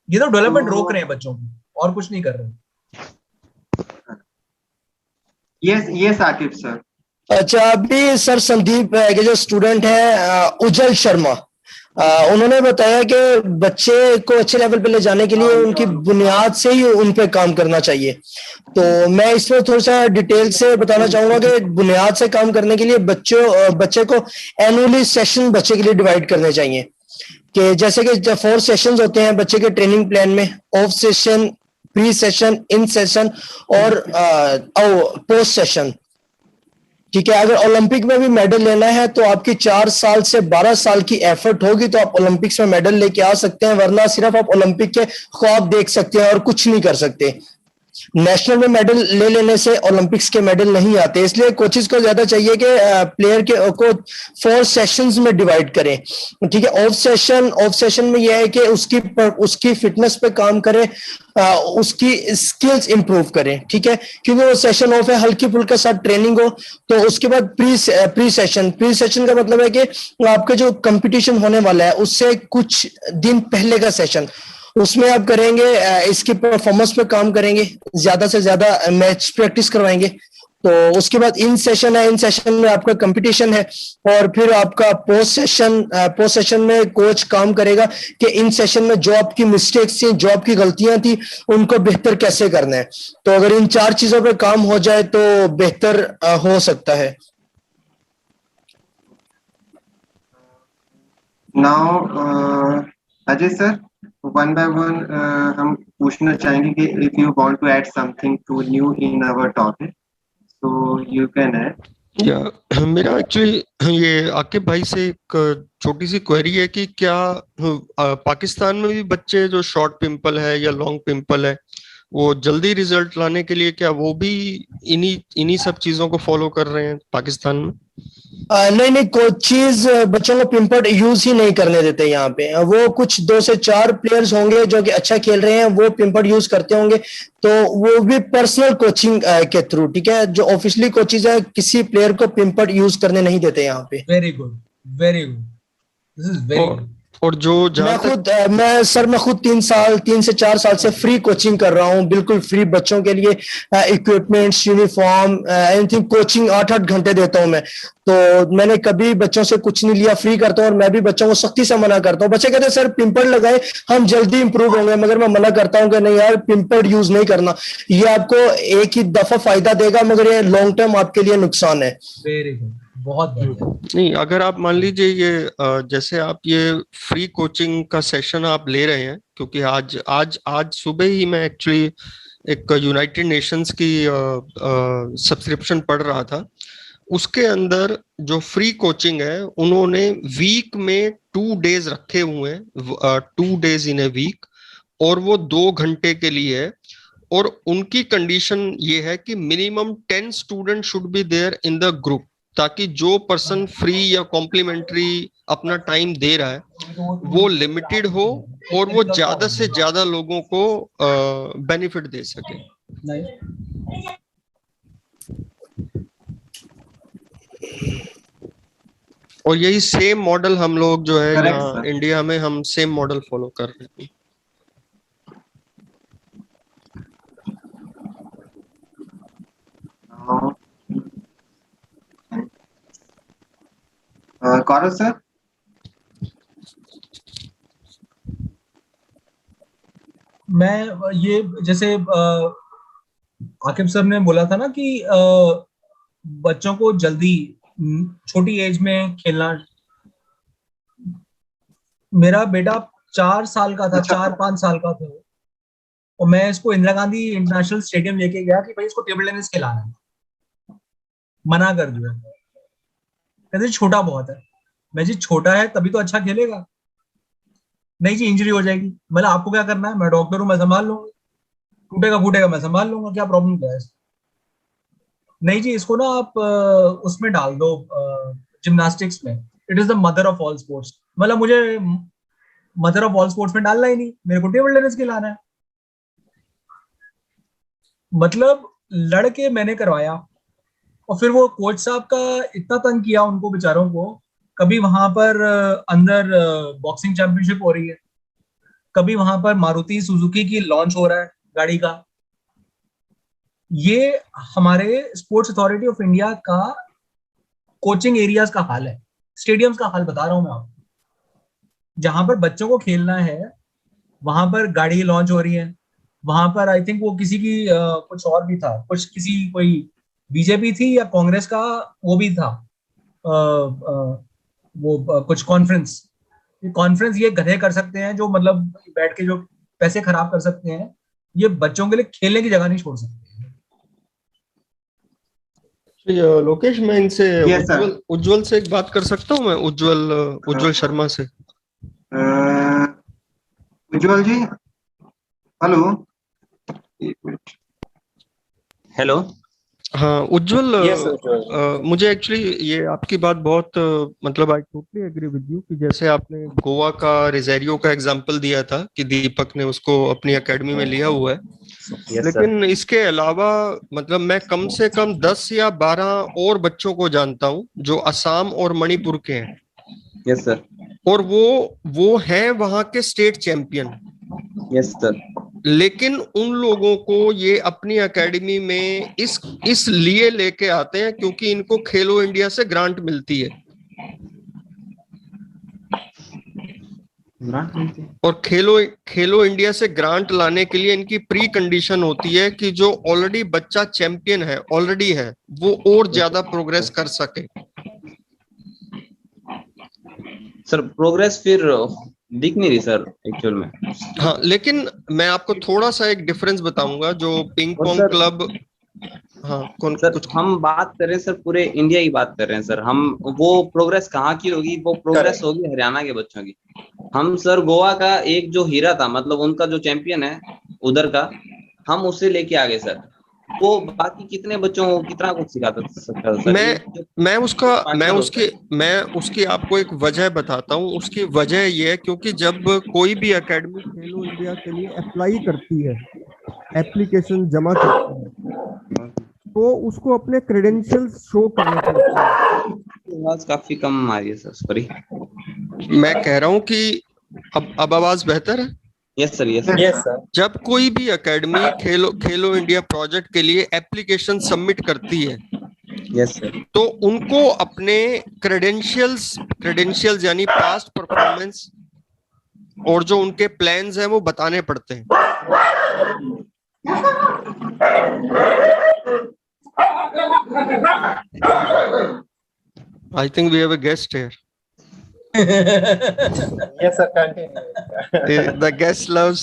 ये तो डेवलपमेंट रोक रहे हैं बच्चों की, और कुछ नहीं कर रहे। Yes Aqib sir. अच्छा, अभी सर संदीप के जो स्टूडेंट है उज्जवल शर्मा, उन्होंने बताया कि बच्चे को अच्छे लेवल पे ले जाने के लिए उनकी बुनियाद से ही उन पे काम करना चाहिए। तो मैं इसमें थोड़ा सा डिटेल से बताना चाहूंगा कि बुनियाद से काम करने के लिए बच्चे को एनुअली सेशन बच्चे के लिए डिवाइड करने चाहिए। कि जैसे कि 4 सेशंस होते हैं बच्चे के ट्रेनिंग प्लान में, of session, pre session, in session और पोस्ट सेशन। ठीक है, अगर ओलंपिक में भी मेडल लेना है तो आपकी 4 साल से 12 साल की एफर्ट होगी तो आप ओलंपिक्स में मेडल लेके आ सकते हैं, वरना सिर्फ आप ओलंपिक के ख्वाब देख सकते हैं और कुछ नहीं कर सकते। नेशनल में मेडल ले लेने से ओलंपिक्स के मेडल नहीं आते, इसलिए कोचेस को ज्यादा चाहिए कि प्लेयर के को 4 सेशंस में डिवाइड करें। ठीक है, ऑफ सेशन में यह है कि उसकी फिटनेस पे काम करें, उसकी स्किल्स इंप्रूव करें। ठीक है, क्योंकि वो सेशन ऑफ है, हल्की फुल्का साथ ट्रेनिंग हो। तो उसके बाद प्री सेशन का मतलब है कि आपका जो कंपटीशन होने वाला है उससे कुछ दिन पहले का सेशन, उसमें आप करेंगे, इसकी परफॉर्मेंस पे काम करेंगे, ज्यादा से ज्यादा मैच प्रैक्टिस करवाएंगे। तो उसके बाद इन सेशन है, इन सेशन में आपका कंपटीशन है, और फिर आपका पोस्ट सेशन में कोच काम करेगा कि इन सेशन में जो आपकी मिस्टेक्स थी, जो आपकी गलतियां थी, उनको बेहतर कैसे करना है। तो अगर इन 4 चीजों पे काम हो जाए तो बेहतर हो सकता है। Now Ajay sir, one by one हम पूछना चाहेंगे कि if you want to add something to new in our topic so you can add. या मेरा एक्चुअली ये आकिब भाई से एक छोटी सी क्वेरी है कि क्या पाकिस्तान में भी बच्चे जो शॉर्ट पिंपल है या लॉन्ग पिंपल है, वो जल्दी रिजल्ट लाने के लिए क्या वो भी इन्हीं सब चीजों को फॉलो कर रहे हैं पाकिस्तान में? नहीं, कोचेज बच्चों को पिंपल यूज ही नहीं करने देते यहाँ पे। वो कुछ 2 से 4 प्लेयर्स होंगे जो कि अच्छा खेल रहे हैं, वो पिंपल यूज करते होंगे, तो वो भी पर्सनल कोचिंग के थ्रू। ठीक है, जो ऑफिशियली कोचेज है किसी प्लेयर को पिंपल यूज करने नहीं देते यहाँ पे। Very good, very good, this is very good. और जो मैं खुद 3 से 4 साल से फ्री कोचिंग कर रहा हूँ, बिल्कुल फ्री बच्चों के लिए, इक्विपमेंट्स, यूनिफॉर्म, एनीथिंग, कोचिंग 8-8 घंटे देता हूँ मैं। तो मैंने कभी बच्चों से कुछ नहीं लिया, फ्री करता हूँ। और मैं भी बच्चों को सख्ती से मना करता हूँ। बच्चे कहते हैं सर पिंपल लगाए हम जल्दी इंप्रूव होंगे, मगर मैं मना करता हूँ कि नहीं यार, पिंपल यूज नहीं करना, ये आपको एक ही दफा फायदा देगा मगर ये लॉन्ग टर्म आपके लिए नुकसान है। वेरी गुड, बहुत बढ़िया। नहीं, अगर आप मान लीजिए ये जैसे आप ये फ्री कोचिंग का सेशन आप ले रहे हैं, क्योंकि आज सुबह ही मैं एक्चुअली एक यूनाइटेड नेशंस की सब्सक्रिप्शन पढ़ रहा था, उसके अंदर जो फ्री कोचिंग है उन्होंने वीक में 2 डेज रखे हुए हैं, 2 डेज इन ए वीक, और वो 2 घंटे के लिए है। और उनकी कंडीशन ये है कि minimum 10 student should be there in the group, ताकि जो पर्सन फ्री या कॉम्प्लीमेंट्री अपना टाइम दे रहा है वो लिमिटेड हो और वो ज्यादा से ज्यादा लोगों को बेनिफिट दे सके। और यही सेम मॉडल हम लोग जो है यहाँ इंडिया में हम सेम मॉडल फॉलो कर रहे हैं। कौरव सर, मैं ये जैसे आकिब सर ने बोला था ना कि बच्चों को जल्दी छोटी एज में खेलना। मेरा बेटा 4 साल का था, 4-5 साल का था, और मैं इसको इंदिरा गांधी इंटरनेशनल स्टेडियम लेके गया कि भाई इसको टेबल टेनिस खिलाना है। मना कर दिया, कहते छोटा बहुत है। मैं जी छोटा है तभी तो अच्छा खेलेगा। नहीं जी इंजरी हो जाएगी। मतलब आपको क्या करना है, मैं डॉक्टर हूं, मैं संभाल लूंगा, टूटेगा फूटेगा मैं संभाल लूंगा, क्या प्रॉब्लम क्या है। नहीं जी इसको ना आप उसमें डाल दो, जिम्नास्टिक्स में। It is the mother of all sports. मतलब मुझे मदर ऑफ ऑल स्पोर्ट्स में डालना ही नहीं, मेरे को टेबल टेनिस खिलाना है। मतलब लड़के मैंने करवाया, और फिर वो कोच साहब का इतना तंग किया उनको बेचारों को। कभी वहां पर अंदर बॉक्सिंग चैंपियनशिप हो रही है, कभी वहां पर मारुति सुजुकी की लॉन्च हो रहा है गाड़ी का। ये हमारे स्पोर्ट्स अथॉरिटी ऑफ इंडिया का कोचिंग एरियाज का हाल है, स्टेडियम्स का हाल बता रहा हूं मैं आपको। जहां पर बच्चों को खेलना है वहां पर गाड़ी लॉन्च हो रही है। वहां पर आई थिंक वो किसी की कुछ और भी था, कुछ किसी कोई बीजेपी थी या कांग्रेस का वो भी था, कुछ कॉन्फ्रेंस ये गधे कर सकते हैं जो मतलब बैठ के जो पैसे खराब कर सकते हैं, ये बच्चों के लिए खेलने की जगह नहीं छोड़ सकते। लोकेश मैं इनसे Yes, sir. उज्जवल से एक बात कर सकता हूँ मैं, उज्जवल शर्मा से। उज्जवल जी, हेलो। हेलो। हाँ उज्जवल, मुझे एक्चुअली ये आपकी बात बहुत मतलब I totally agree with you कि जैसे आपने गोवा का रिजेरियो का एग्जांपल दिया था कि दीपक ने उसको अपनी एकेडमी में लिया हुआ है। लेकिन इसके अलावा मतलब मैं कम से कम 10 या 12 और बच्चों को जानता हूँ जो असम और मणिपुर के हैं। Yes sir. और वो हैं वहां के स्टेट चैंपियन। Yes sir. लेकिन उन लोगों को ये अपनी एकेडमी में इस लिए लेके आते हैं क्योंकि इनको खेलो इंडिया से ग्रांट मिलती है। और खेलो इंडिया से ग्रांट लाने के लिए इनकी प्री कंडीशन होती है कि जो ऑलरेडी बच्चा चैंपियन है ऑलरेडी है वो और ज्यादा प्रोग्रेस कर सके। सर प्रोग्रेस फिर दिख नहीं रही सर एक्चुअल में। हाँ लेकिन मैं आपको थोड़ा सा एक डिफरेंस बताऊंगा जो पिंग पोंग क्लब। हाँ सर कुछ हम बात कर रहे हैं सर, पूरे इंडिया की बात कर रहे हैं सर हम। वो प्रोग्रेस कहाँ की होगी, वो प्रोग्रेस होगी हरियाणा के बच्चों की। हम सर गोवा का एक जो हीरा था, मतलब उनका जो चैंपियन है उधर का, हम उससे लेके आ गए सर। वो बाकी कितने बच्चों को कितना कुछ सिखा सकता है सर। मैं उसकी आपको एक वजह बताता हूँ। उसकी वजह ये है क्योंकि जब कोई भी एकेडमी खेलो इंडिया के लिए अप्लाई करती है, एप्लीकेशन जमा करती है, तो उसको अपने क्रेडेंशियल्स शो करने पड़ते हैं। आवाज काफी कम आ रही है सर, सॉरी। मैं कह रहा हूँ कि अब आवाज बेहतर है। Yes sir. Yes sir. जब कोई भी एकेडमी खेलो इंडिया प्रोजेक्ट के लिए एप्लीकेशन सबमिट करती है, यस सर, तो उनको अपने क्रेडेंशियल्स यानी पास्ट परफॉर्मेंस और जो उनके प्लान्स हैं वो बताने पड़ते हैं। I think we have a guest here. Yes sir, continue. The guest loves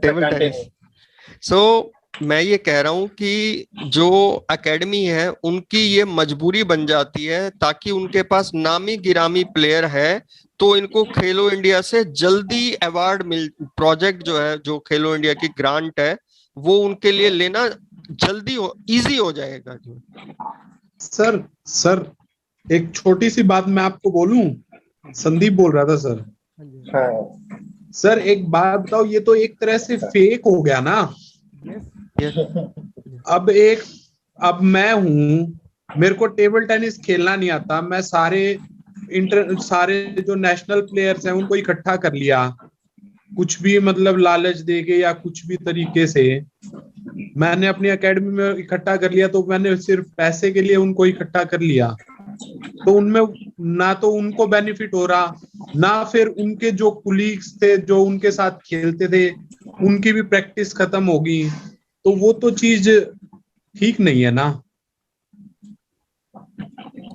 table tennis. So मैं ये कह रहा हूँ कि जो एकेडमी है उनकी ये मजबूरी बन जाती है, ताकि उनके पास नामी गिरामी प्लेयर है तो इनको खेलो इंडिया से जल्दी अवार्ड प्रोजेक्ट जो है, जो खेलो इंडिया की ग्रांट है, वो उनके लिए लेना जल्दी इजी हो जाएगा। सर एक छोटी सी बात मैं आपको बोलूं, संदीप बोल रहा था सर। सर एक बात बताओ, ये तो एक तरह से फेक हो गया ना। अब मैं हूं, मेरे को टेबल टेनिस खेलना नहीं आता, मैं सारे जो नेशनल प्लेयर्स हैं उनको इकट्ठा कर लिया, कुछ भी मतलब लालच देके या कुछ भी तरीके से मैंने अपनी एकेडमी में इकट्ठा कर लिया। तो मैंने सिर्फ पैसे के लिए उनको इकट्ठा कर लिया, तो उनमें ना तो उनको बेनिफिट हो रहा, ना फिर उनके जो कुलीग्स थे जो उनके साथ खेलते थे उनकी भी प्रैक्टिस खत्म होगी। तो वो तो चीज ठीक नहीं है ना।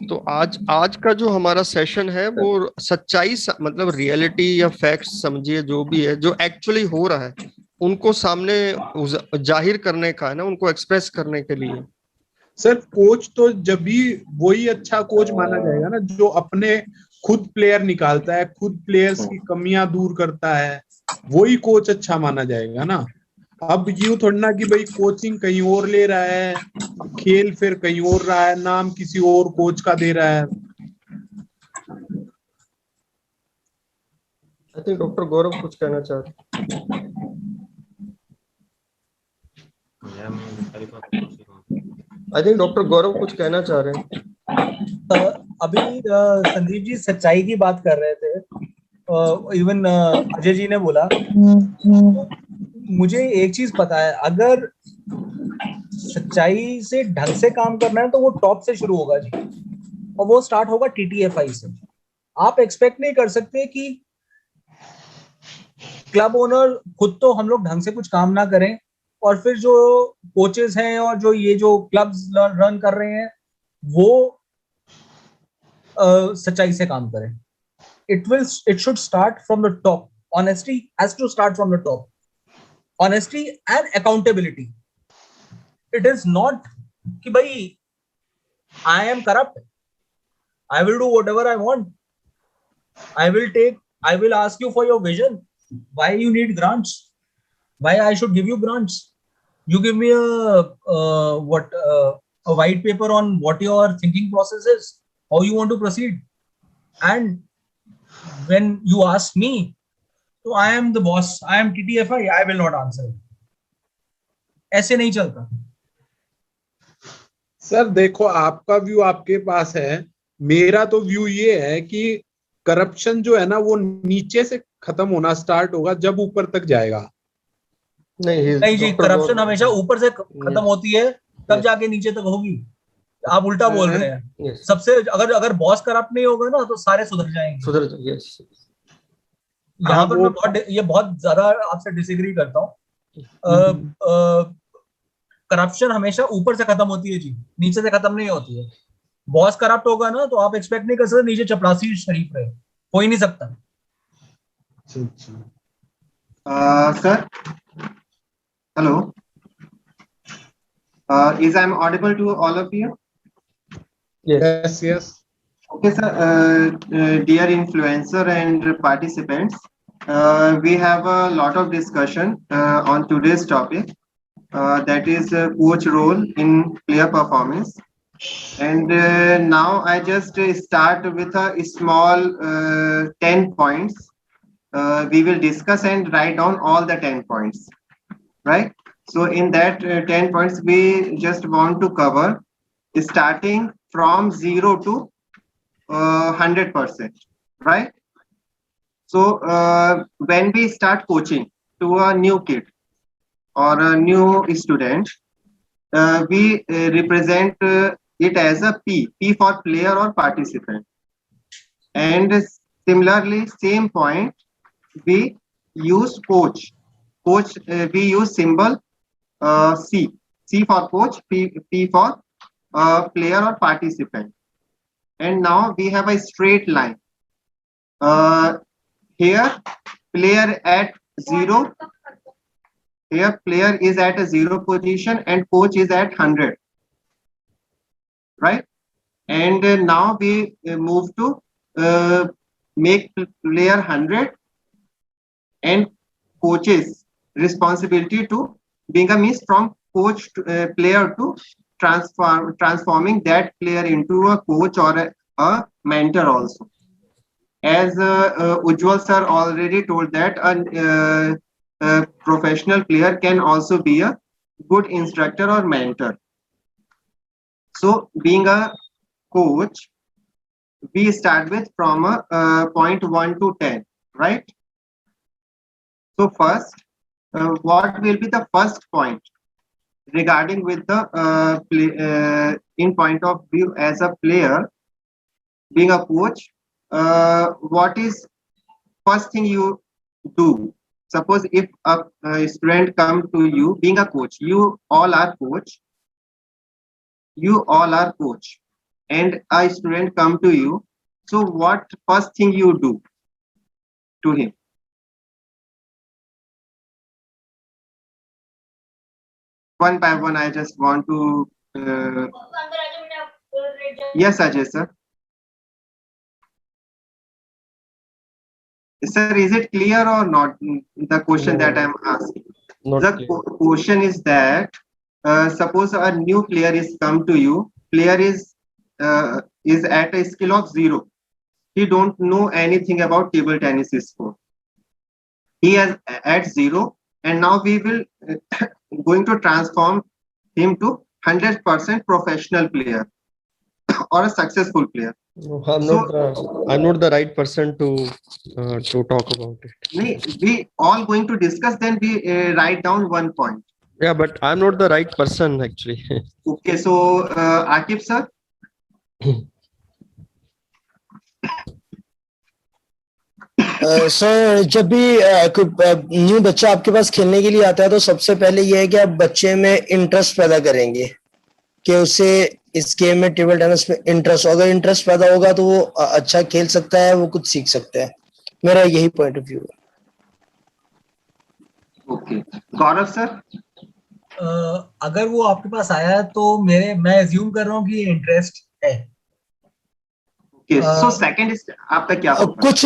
तो आज का जो हमारा सेशन है वो सच्चाई मतलब रियलिटी या फैक्ट्स समझिए, जो भी है जो एक्चुअली हो रहा है उनको सामने जाहिर करने का है ना, उनको एक्सप्रेस करने के लिए। सर कोच तो जब भी वही अच्छा कोच माना जाएगा ना जो अपने खुद प्लेयर निकालता है, खुद प्लेयर्स की कमियां दूर करता है, वही कोच अच्छा माना जाएगा ना। अब यूं थोड़ा ना कि भाई कोचिंग कहीं और ले रहा है, खेल फिर कहीं और रहा है, नाम किसी और कोच का दे रहा है। आई थिंक डॉक्टर गौरव कुछ कहना चाह रहे। आई थिंक डॉक्टर गौरव कुछ कहना चाह रहे हैं। अभी संदीप जी सच्चाई की बात कर रहे थे, इवन अजय जी ने बोला, मुझे एक चीज पता है, अगर सच्चाई से ढंग से काम करना है तो वो टॉप से शुरू होगा जी, और वो स्टार्ट होगा TTFI से। आप एक्सपेक्ट नहीं कर सकते कि क्लब ओनर खुद तो हम लोग ढंग से कुछ काम ना करें, और फिर जो कोचेस हैं और जो ये जो क्लब्स रन कर रहे हैं वो सच्चाई से काम करें। It should start from the top. Honesty has to start from the top. Honesty and accountability. It is not कि भाई I am corrupt, I will do whatever I want, I will ask you for your vision, why you need grants, why I should give you grants, you give me a white paper on what your thinking process is, how you want to proceed, and when you ask me, so I am the boss, I am TTFI, I will not answer. ऐसे नहीं चलता। सर देखो आपका व्यू आपके पास है, मेरा तो व्यू ये है कि करप्शन जो है ना वो नीचे से खत्म होना स्टार्ट होगा जब ऊपर तक जाएगा। नहीं जी, करप्शन हमेशा ऊपर से खत्म होती है तब जाके नीचे तक होगी। आप उल्टा बोल रहे हैं। सबसे अगर बॉस करप्ट नहीं होगा ना तो सारे सुधर जाएंगे। यहाँ पर मैं बहुत ज्यादा आपसे डिसएग्री करता हूँ। करप्शन हमेशा ऊपर से खत्म होती है जी, नीचे से खत्म नहीं होती है। बॉस करप्ट होगा ना तो आप एक्सपेक्ट नहीं कर सकते नीचे चपरासी शरीफ रहे, हो ही नहीं सकता। Sir, hello. Is I'm audible to all of you? Yes. Okay, sir. Dear influencer and participants, we have a lot of discussion on today's topic. That is coach role in player performance. And now I just start with a small 10 points. We will discuss and write down all the 10 points, right? So in that 10 points, we just want to cover starting from 0 to 100%, right? So when we start coaching to a new kid or a new student, we represent it as a P for player or participant. And similarly, same point, we use coach. We use symbol C for coach, P for player or participant. And now we have a straight line. Here, player at 0. Here, player is at a 0 position and coach is at 100. Right? And now we move to make player 100 and coach's responsibility to being a means from coach to player to transforming that player into a coach or a mentor also. As Ujjwal sir already told that a professional player can also be a good instructor or mentor. So being a coach, we start with from a point 1 to 10, right? So first, what will be the first point regarding with the in point of view as a player, being a coach, what is first thing you do? Suppose if a student come to you being a coach, you all are coach, you all are coach and a student come to you, so what first thing you do to him? One by one, I just want to. Yes, Ajay sir. Sir, is it clear or not? The question that I'm asking. The question is that suppose a new player is come to you. Player is at a skill of 0. He don't know anything about table tennis sport. He is at 0, and now we will going to transform him to 100% professional player or a successful player. I'm not the right person to talk about it. We all going to discuss, then we write down one point. Yeah, but I'm not the right person actually. Okay, so Akif sir. Sir जब भी कोई न्यू बच्चा आपके पास खेलने के लिए आता है तो सबसे पहले ये है कि आप बच्चे में इंटरेस्ट पैदा करेंगे कि उसे इस गेम में टेबल टेनिस में इंटरेस्ट, अगर इंटरेस्ट पैदा होगा तो वो अच्छा खेल सकता है, वो कुछ सीख सकता है. मेरा यही पॉइंट ऑफ व्यू है. ओके, गौरव सर. अगर वो आपके पास आया तो मैं अज्यूम कर रहा हूँ कि इंटरेस्ट है. सो सेकंड आपका क्या होगा? कुछ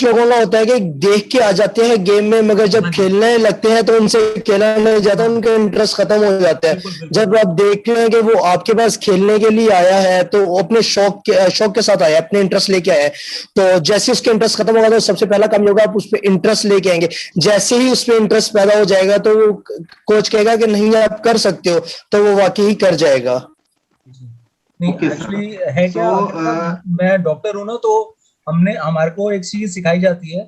लोगों का होता है कि देख के आ जाते हैं गेम में, मगर जब खेलने लगते हैं तो उनसे खेला नहीं जाता, उनका इंटरेस्ट खत्म हो जाता है. जब आप देख रहे हैं कि वो आपके पास खेलने के लिए आया है तो वो अपने शौक के साथ आया, अपने इंटरेस्ट लेके आया है, तो जैसे उसके इंटरेस्ट खत्म होगा तो सबसे पहला काम होगा आप उस पर इंटरेस्ट लेके आएंगे. जैसे ही उस पर इंटरेस्ट पैदा हो जाएगा तो वो कोच कहेगा कि नहीं आप कर सकते हो, तो वो वाकई कर जाएगा. नहीं एक्चुअली है क्या, मैं डॉक्टर हूँ ना, तो हमारे को एक चीज सिखाई जाती है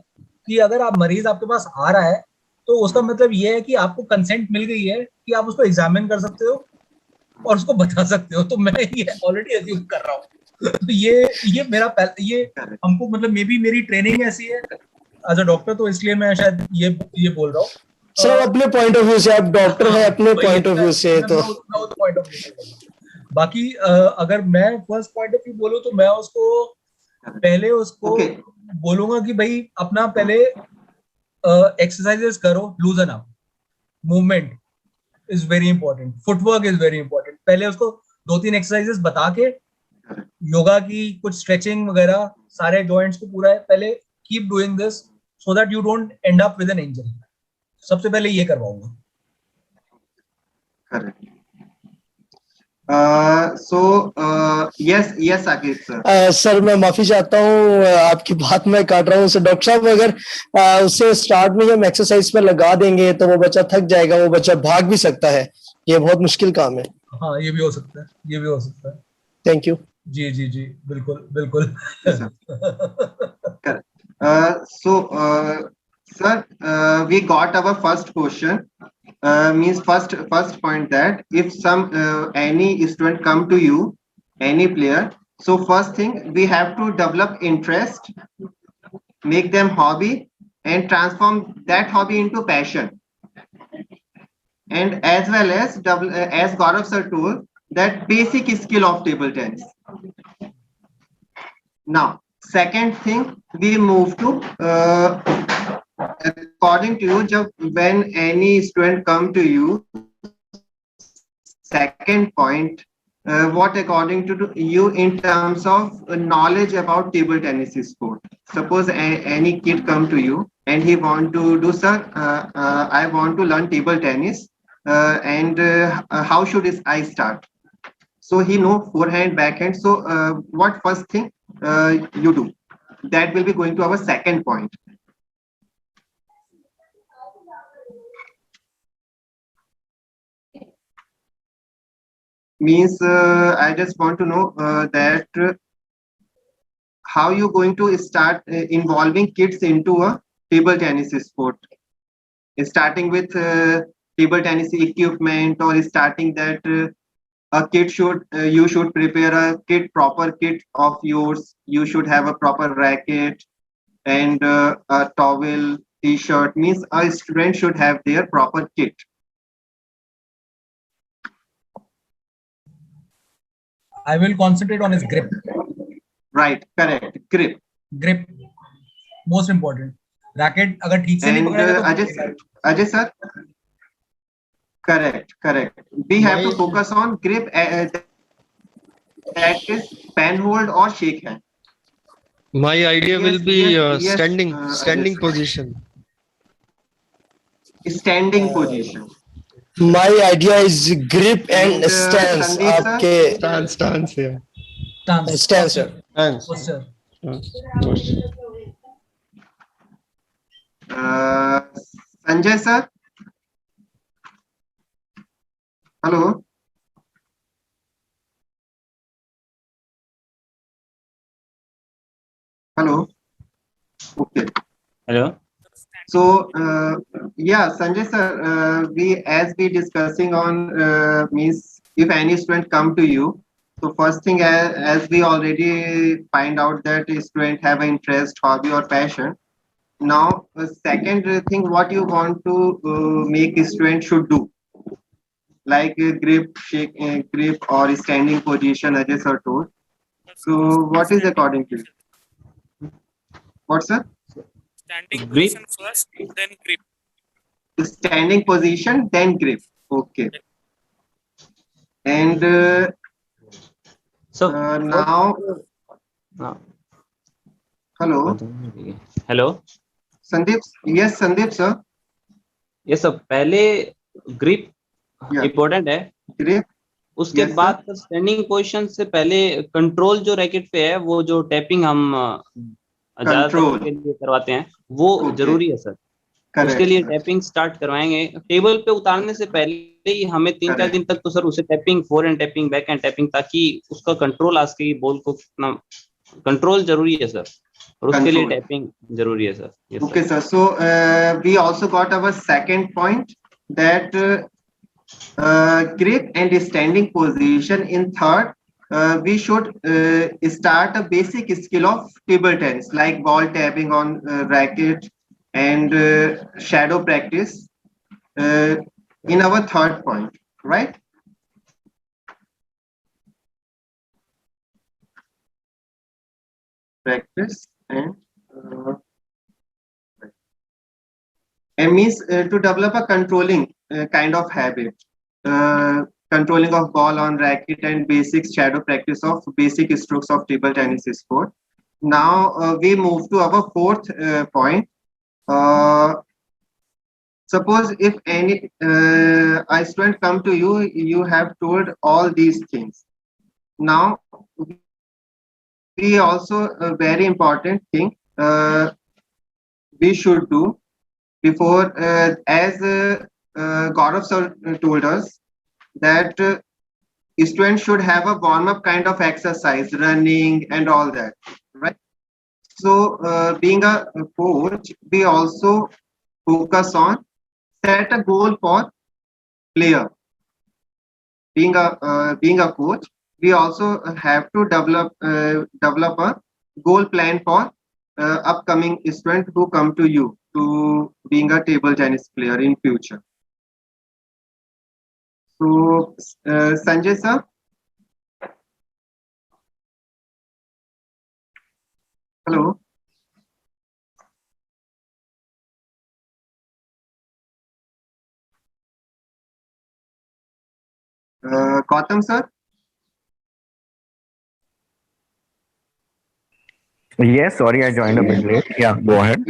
कि अगर आप मरीज आपके पास आ रहा है तो उसका मतलब ये है कि आपको कंसेंट मिल गई है कि आप उसको एग्जामिन कर सकते हो और उसको बता सकते हो. तो मैं ये ऑलरेडी अज्यूम कर रहा हूँ. तो ये मेरा ये हमको मतलब मे बी मेरी ट्रेनिंग ऐसी है एज अ डॉक्टर, तो इसलिए मैं शायद ये बोल रहा हूँ. सर अपने पॉइंट ऑफ व्यू से आप डॉक्टर हैं, अपने पॉइंट ऑफ व्यू से तो बाकी अगर मैं फर्स्ट पॉइंट ऑफ व्यू बोलूं तो मैं उसको बोलूंगा कि भाई अपना पहले एक्सरसाइजेस करो, लूजन up, movement is very important, footwork is very important. पहले उसको 2-3 एक्सरसाइजेस बता के योगा की कुछ स्ट्रेचिंग वगैरह सारे जॉइंट्स को पूरा है, पहले keep doing this so that you don't and up with an injury. सबसे पहले ये करवाऊंगा. yes Akif sir. सर मैं माफी चाहता हूँ, आपकी बात मैं काट रहा हूँ. सर डॉक्टर साहब अगर उसे स्टार्ट में हम एक्सरसाइज पर लगा देंगे तो वो बच्चा थक जाएगा, वो बच्चा भाग भी सकता है, ये बहुत मुश्किल काम है. हाँ ये भी हो सकता है. Thank you. जी बिल्कुल. Sir, we got our first question. Means first point that if any student come to you, any player, so first thing we have to develop interest, make them hobby, and transform that hobby into passion. And as well as Gaurav sir told, that basic skill of table tennis. Now, second thing we move to. According to you, when any student come to you, second point, what according to you in terms of knowledge about table tennis sport? Suppose any kid come to you and he want to do, sir, I want to learn table tennis, and how should I start? So he know forehand, backhand. So what first thing you do? That will be going to our second point. Means I just want to know that how you going to start involving kids into a table tennis sport, starting with table tennis equipment, or starting that a kid you should prepare a proper kit of yours. You should have a proper racket and a towel, t-shirt. Means a student should have their proper kit. I will concentrate on his grip. Right, correct. Grip. Grip, most important. Racket अगर ठीक से नहीं And पकड़ेगा तो Ajay sir, correct. We have to focus on grip. That is pen hold or shake hand. My idea will be standing Ajay, position. Standing position. My idea is grip and stance. Sandeep sir? आपके Stance, yeah. stance sir. Posture. Sanjay sir. Hello. Okay. Hello. So yeah, Sanjay sir, we discussing on means if any student come to you, so first thing as we already find out that a student have an interest, hobby or passion. Now second thing, what you want to make a student should do, like grip, shake, grip or standing position, Ajay sir told. So what is according to you? What sir? Standing Grip. position first, then grip. Standing position, then grip. Okay. And So now, hello, hello. Sandeep. Yes, Sandeep sir. Yes sir. पहले grip Yeah. इम्पोर्टेंट है. Grip. उसके Yes, बाद स्टैंडिंग पोजीशन से पहले कंट्रोल जो रैकेट पे है, वो जो टैपिंग हम Control. के लिए करवाते हैं, वो Okay. जरूरी है सर. Correct, उसके लिए sir. टैपिंग स्टार्ट करवाएंगे. टेबल पे उतारने से पहले ही हमें 3-4 Correct. दिन तक तो सर उसे tapping, four hand tapping, back hand tapping, ताकि उसका कंट्रोल आ सके, बॉल को कितना कंट्रोल जरूरी है सर, और उसके लिए Control. टैपिंग जरूरी है sir. Yes, Okay, sir. sir. So we also got our second point, that grip and standing position. In third, we should start a basic skill of table tennis, like ball tapping on racket and shadow practice in our third point, right? Practice and means to develop a controlling kind of habit, controlling of ball on racket and basic shadow practice of basic strokes of table tennis sport. Now we move to our fourth point. Suppose if any a student come to you, you have told all these things. Now we also a very important thing we should do before, as Gaurav sir told us, that students should have a warm-up kind of exercise, running and all that, right? So being a coach, we also focus on set a goal for player. Being a coach, we also have to develop a goal plan for upcoming student who come to you to being a table tennis player in future. So Sanjay sir. Hello. Gautam sir. Yes, sorry, I joined a bit late. Yeah, go ahead.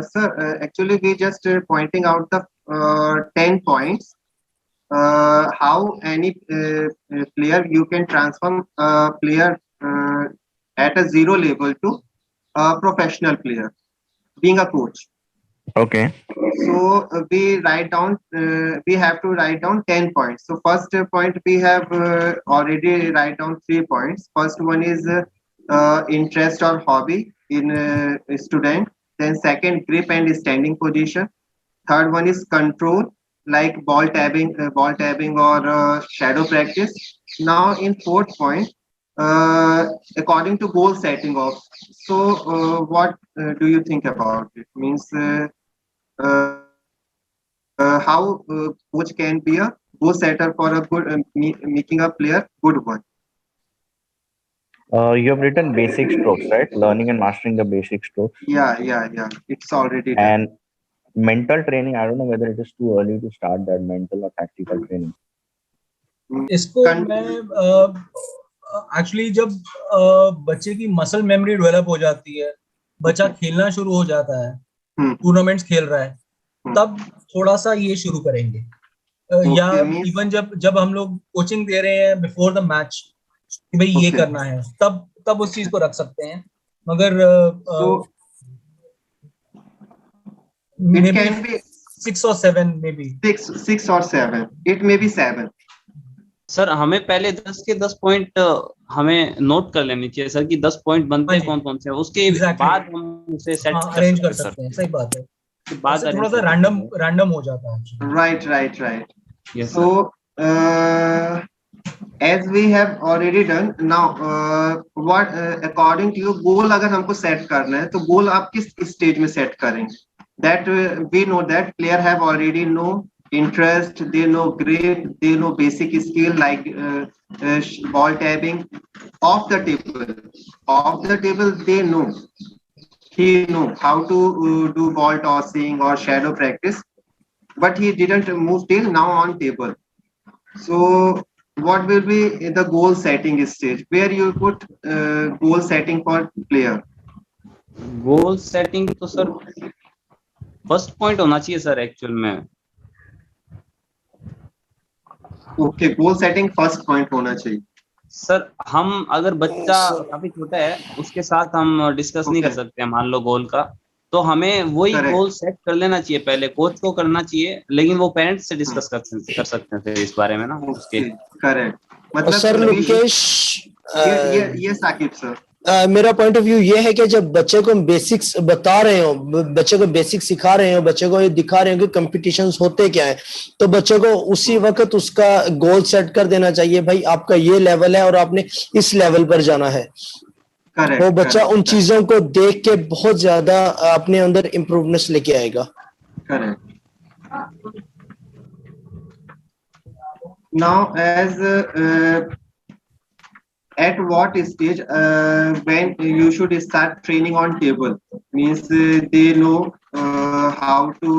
Sir, actually we just pointing out the 10 points. How any player you can transform a player at a zero level to a professional player, being a coach. Okay. So we write down, we have to write down 10 points. So first point, we have already write down 3 points. First one is interest or hobby in a student. Then second, grip and standing position. Third one is control, like ball tapping or shadow practice. Now in fourth point, according to goal setting off. So what do you think about it? Means how coach can be a goal setter for a good making a player good one. You have written basic strokes, right? Learning and mastering the basic strokes. Yeah. It's already done. And mental training, I don't know whether it is too early to start that mental or tactical training. इसको मैं एक्चुअली जब बच्चे की मसल मेमोरी डेवलप हो जाती है, बच्चा खेलना शुरू हो जाता है, टूर्नामेंट्स खेल रहा है, तब थोड़ा सा ये शुरू करेंगे। या इवन जब हम लोग कोचिंग दे रहे हैं बिफोर द मैच कि भाई ये करना है, तब उस चीज को रख सकते हैं। मगर it can be 6 or 7 maybe 6 or 7, it may be 7। Sir हमें पहले 10 के 10 पॉइंट हमें नोट कर लेनी चाहिए सर कि 10 पॉइंट बनते हैं कौन से, उसके बाद हम उसे सेट अरेंज कर सकते हैं। सही बात है, बाद थोड़ा सा रैंडम हो जाता है। Right। Yes, so as we have already done now, what according to you goal अगर हमको सेट करना है तो गोल आप किस स्टेज में सेट करेंगे? That we know that player have already know interest, they know grip, they know basic skill like ball tapping. Off the table they know, he know how to do ball tossing or shadow practice, but he didn't move till now on table. So what will be the goal setting stage where you put goal setting for player? Goal setting तो सर फर्स्ट पॉइंट होना चाहिए सर एक्चुअल में। Okay, goal setting first point होना चाहिए सर। हम अगर बच्चा काफी छोटा है उसके साथ हम डिस्कस नहीं कर सकते हैं मान लो गोल का, तो हमें वही गोल सेट कर लेना चाहिए, पहले कोच को करना चाहिए, लेकिन वो पेरेंट्स से डिस्कस कर सकते हैं इस बारे में ना उसके। करेक्ट। मतलब सर लोकेश, ये साकिब सर, मेरा पॉइंट ऑफ व्यू ये है कि जब बच्चे को बेसिक्स बता रहे हो, बच्चे को बेसिक सिखा रहे हो, बच्चे को ये दिखा रहे हो कि कॉम्पिटिशन्स होते क्या है, तो बच्चे को उसी वक्त उसका गोल सेट कर देना चाहिए, भाई आपका ये लेवल है और आपने इस लेवल पर जाना है। वो बच्चा उन चीजों को देख के बहुत ज्यादा अपने अंदर इम्प्रूवनेस लेके आएगा। Correct. Now as at what stage when you should start training on table? Means they know how to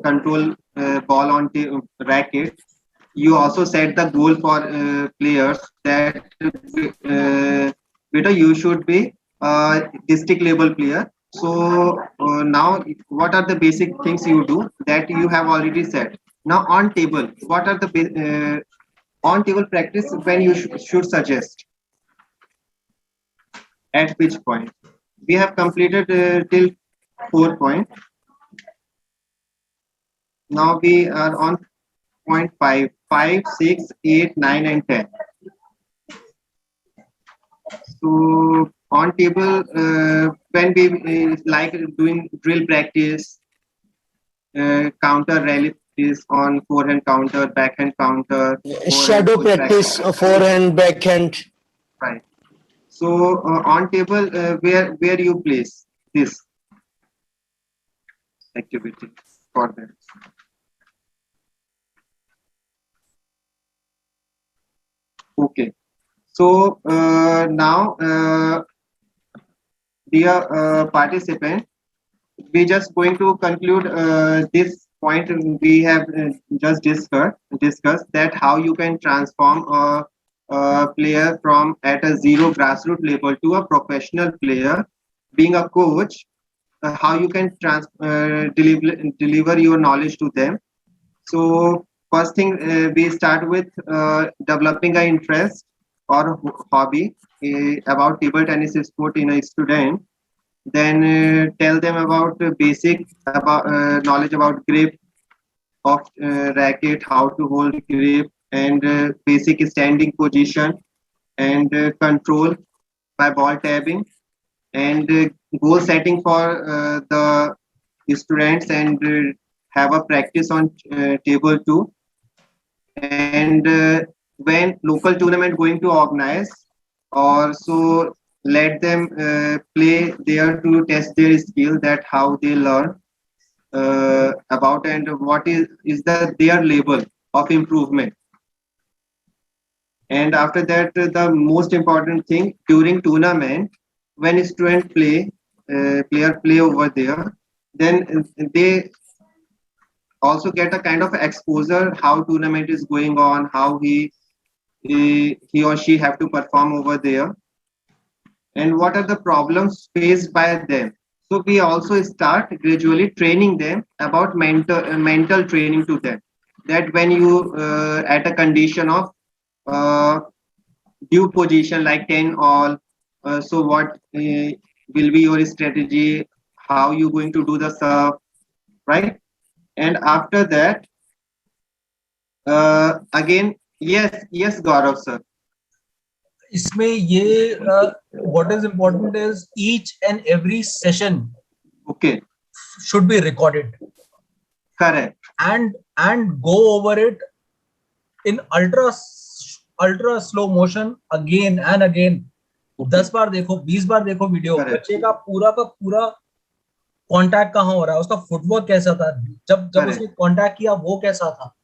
control ball on racket. You also set the goal for players that beta you should be district level player. So now what are the basic things you do that you have already set? Now on table, what are the on table practice when you should suggest? At which point? We have completed till 4 point. Now we are on point 5, 6, 8, 9 and 10. So on table when we like doing drill practice, counter rally practice on forehand counter, backhand counter, shadow practice, forehand, backhand. Right. So on table, where you place this activity for them? Okay. So now, dear participant, we just going to conclude this point we have just discussed that how you can transform a player from at a zero grassroots level to a professional player. Being a coach, how you can deliver your knowledge to them. So first thing, we start with developing an interest or hobby about table tennis sport in a student. Then tell them about basic knowledge about grip of racket, how to hold grip, and basic standing position and control by ball tapping, and goal setting for the students, and have a practice on table too. And when local tournament going to organize, also let them play there to test their skill, that how they learn about and what is their level of improvement. And after that, the most important thing during tournament, when student player play over there, then they also get a kind of exposure how tournament is going on, how he or she have to perform over there, and what are the problems faced by them. So we also start gradually training them about mental training to them, that when you at a condition of due position like 10 all, so what will be your strategy, how you going to do the serve, right? And after that, again, yes, Gaurav sir. इसमें ये what is important is each and every session okay should be recorded, correct, and go over it in ultra slow motion again and again. 10 बार देखो, 20 बार देखो वीडियो, बच्चे का पूरा कांटेक्ट कहाँ हो रहा है, उसका फुटवर्क कैसा था, जब उसने कांटेक्ट किया वो कैसा था,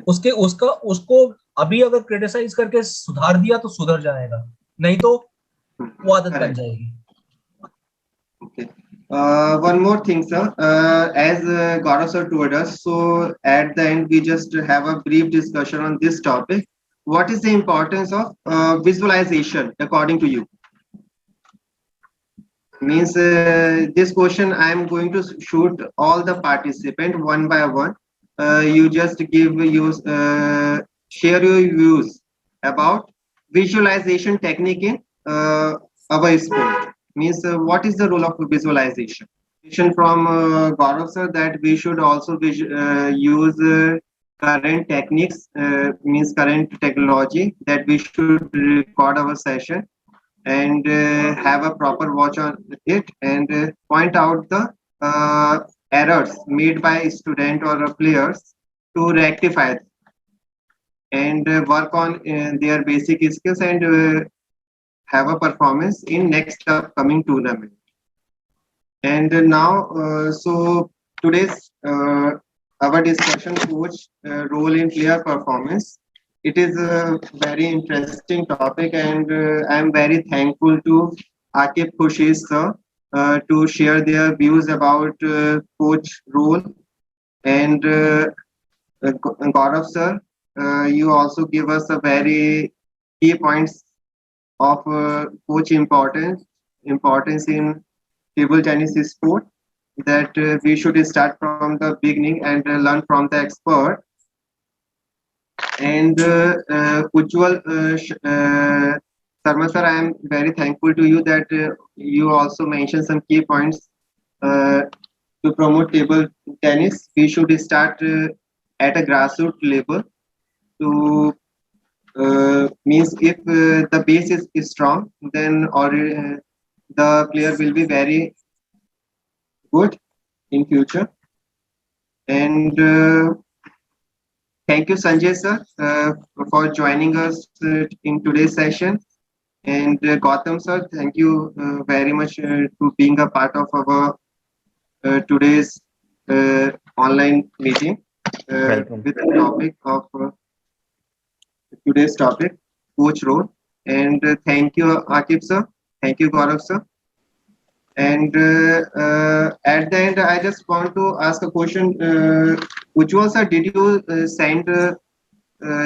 उसको अभी अगर क्रिटिसाइज करके सुधार दिया तो सुधर जाएगा, नहीं तो वो आदत बन जाएगी. Okay. One more thing, sir. As Gaurav sir told us, so at the end we just have a brief discussion on this topic. What is the importance of visualization according to you? Means this question I am going to shoot all the participants one by one. You just share your views about visualization technique in our sport. Means what is the role of visualization? From Gaurav sir that we should also use current techniques, means current technology, that we should record our session and have a proper watch on it and point out the errors made by student or players to rectify them, and work on their basic skills and have a performance in next upcoming tournament. And now, so today's our discussion coach role in player performance. It is a very interesting topic, and I am very thankful to Akib Khurshid sir to share their views about coach role, and Gaurav sir, you also give us a very key points of coach importance in table tennis sport, that we should start from the beginning and learn from the expert. And Ujjwal Sarma sir, I am very thankful to you that you also mentioned some key points to promote table tennis. We should start at a grassroots level to means if the base is strong, then already the player will be very good in future. And thank you Sanjay sir for joining us in today's session, and Gautam sir, thank you very much to being a part of our today's online meeting with the topic of today's topic, coach role. And thank you Akib sir, thank you Gaurav sir. And at the end, I just want to ask a question. Ujjwal sir, did you send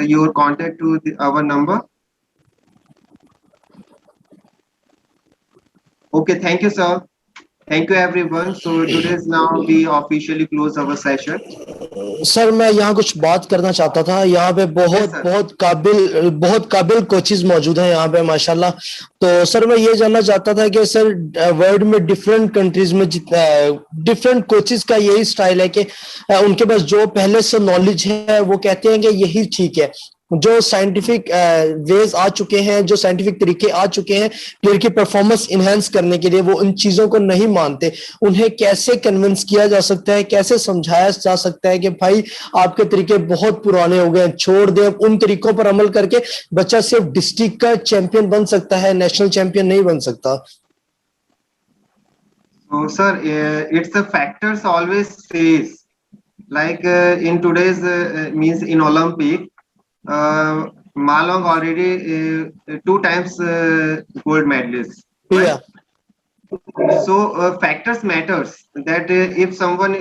your contact to our number? Okay, thank you sir. Thank you everyone. So today's now we officially close our session. Sir मैं यहाँ कुछ बात करना चाहता था. यहाँ पे बहुत काबिल कोचेस मौजूद हैं यहाँ पे माशाल्लाह. तो सर मैं ये जानना चाहता था कि सर वर्ल्ड में डिफरेंट कंट्रीज में डिफरेंट कोचेस का यही स्टाइल है कि उनके पास जो पहले से नॉलेज है वो कहते हैं कि यही ठीक है. जो साइंटिफिक वेज आ चुके हैं, जो साइंटिफिक तरीके आ चुके हैं प्लेयर की परफॉर्मेंस इनहेंस करने के लिए, वो इन चीजों को नहीं मानते. उन्हें कैसे कन्विंस किया जा सकता है, कैसे समझाया जा सकता है कि भाई आपके तरीके बहुत पुराने हो गए, छोड़ दे, उन तरीकों पर अमल करके बच्चा सिर्फ डिस्ट्रिक्ट का चैंपियन बन सकता है, नेशनल चैंपियन नहीं बन सकता. So sir, it's the factors always says like in today's means in Olympic Malong already 2 times gold medalist. Yeah. So factors matters that if someone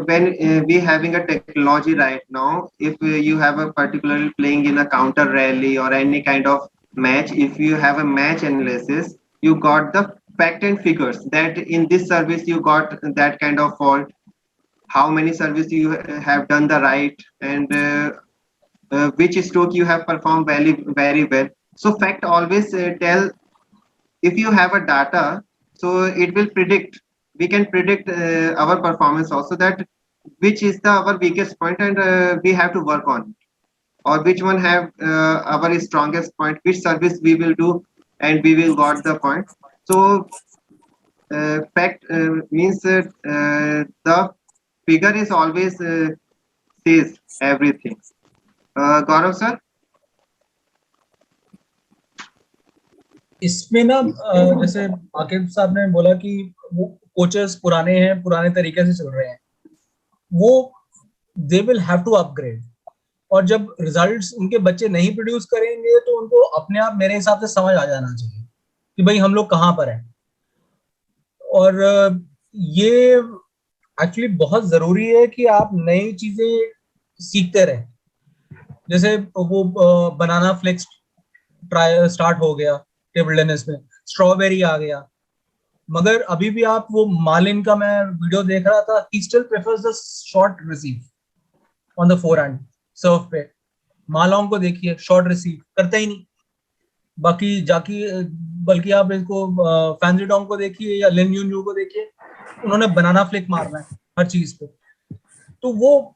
when we having a technology right now, if you have a particularly playing in a counter rally or any kind of match, if you have a match analysis, you got the fact and figures that in this service you got that kind of fault, how many service you have done the right, and which stroke you have performed very well. So fact always tell, if you have a data, so it will predict, we can predict our performance also, that which is our weakest point, and we have to work on it, or which one have our strongest point, which service we will do and we will got the point. So fact means the figure is always says everything. Gaurav sir, इसमें ना जैसे आकिब साहब ने बोला कि वो कोचेस पुराने हैं, पुराने तरीके से चल रहे हैं, वो they will have to upgrade, और जब रिजल्ट्स उनके बच्चे नहीं प्रोड्यूस करेंगे तो उनको अपने आप मेरे हिसाब से समझ आ जाना चाहिए कि भाई हम लोग कहाँ पर हैं। और ये एक्चुअली बहुत जरूरी है कि आप नई चीजें सीखते रहें। जैसे वो बनाना फ्लेक्स ट्राई स्टार्ट हो गया टेबल टेनिस में, स्ट्रॉबेरी आ गया, मगर अभी भी आप वो मालिन का मैं वीडियो देख रहा था, he still prefers the short receive on the forehand सर्व पे। मालोंग को देखिए शॉर्ट रिसीव करता ही नहीं, बाकी जाकी बल्कि आप इसको फैंसी डोंग को देखिए या लिन यून यू को देखिए, उन्होंने बनाना फ्लिक मारना है हर चीज पे। तो वो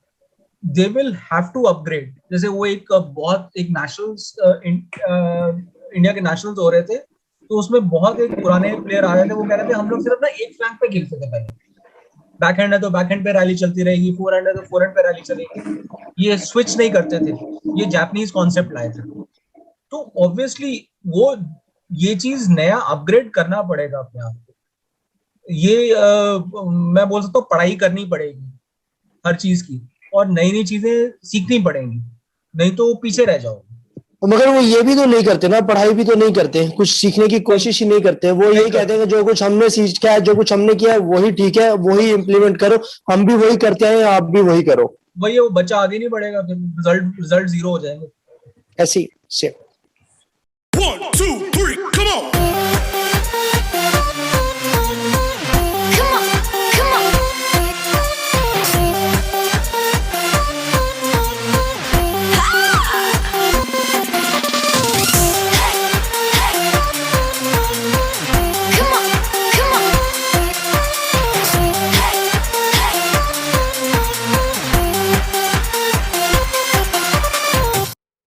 they will have to upgrade. जैसे वो एक बहुत एक नेशनल्स इंडिया के नेशनल्स हो रहे थे, तो उसमें बहुत एक पुराने प्लेयर आ रहे थे, वो कह रहे थे हम लोग सिर्फ ना एक फ्लैंक पे खेलते थे पहले, बैकहैंड है तो बैकहैंड पे रैली चलती रहेगी, फोरहैंड है तो फोरहैंड पे रैली चलेगी, ये स्विच नहीं करते थे, ये जापानीज कॉन्सेप्ट लाए थे। तो ऑब्वियसली वो ये चीज नया अपग्रेड करना पड़ेगा अपने आप को। ये मैं बोल सकता हूँ पढ़ाई करनी पड़ेगी हर चीज की, और नई नई चीजें सीखनी पड़ेंगी, नहीं तो पीछे रह जाओगे। मगर वो ये भी तो नहीं करते ना, पढ़ाई भी तो नहीं करते, कुछ सीखने की कोशिश ही नहीं करते। वो यही कहते हैं कि जो कुछ हमने सीखा है, जो कुछ हमने किया है वही ठीक है, वही इम्प्लीमेंट करो, हम भी वही करते हैं, आप भी वही करो। वही वो बच्चा आगे नहीं बढ़ेगा, फिर रिजल्ट 0 हो जाएंगे। ऐसी से 1 2 3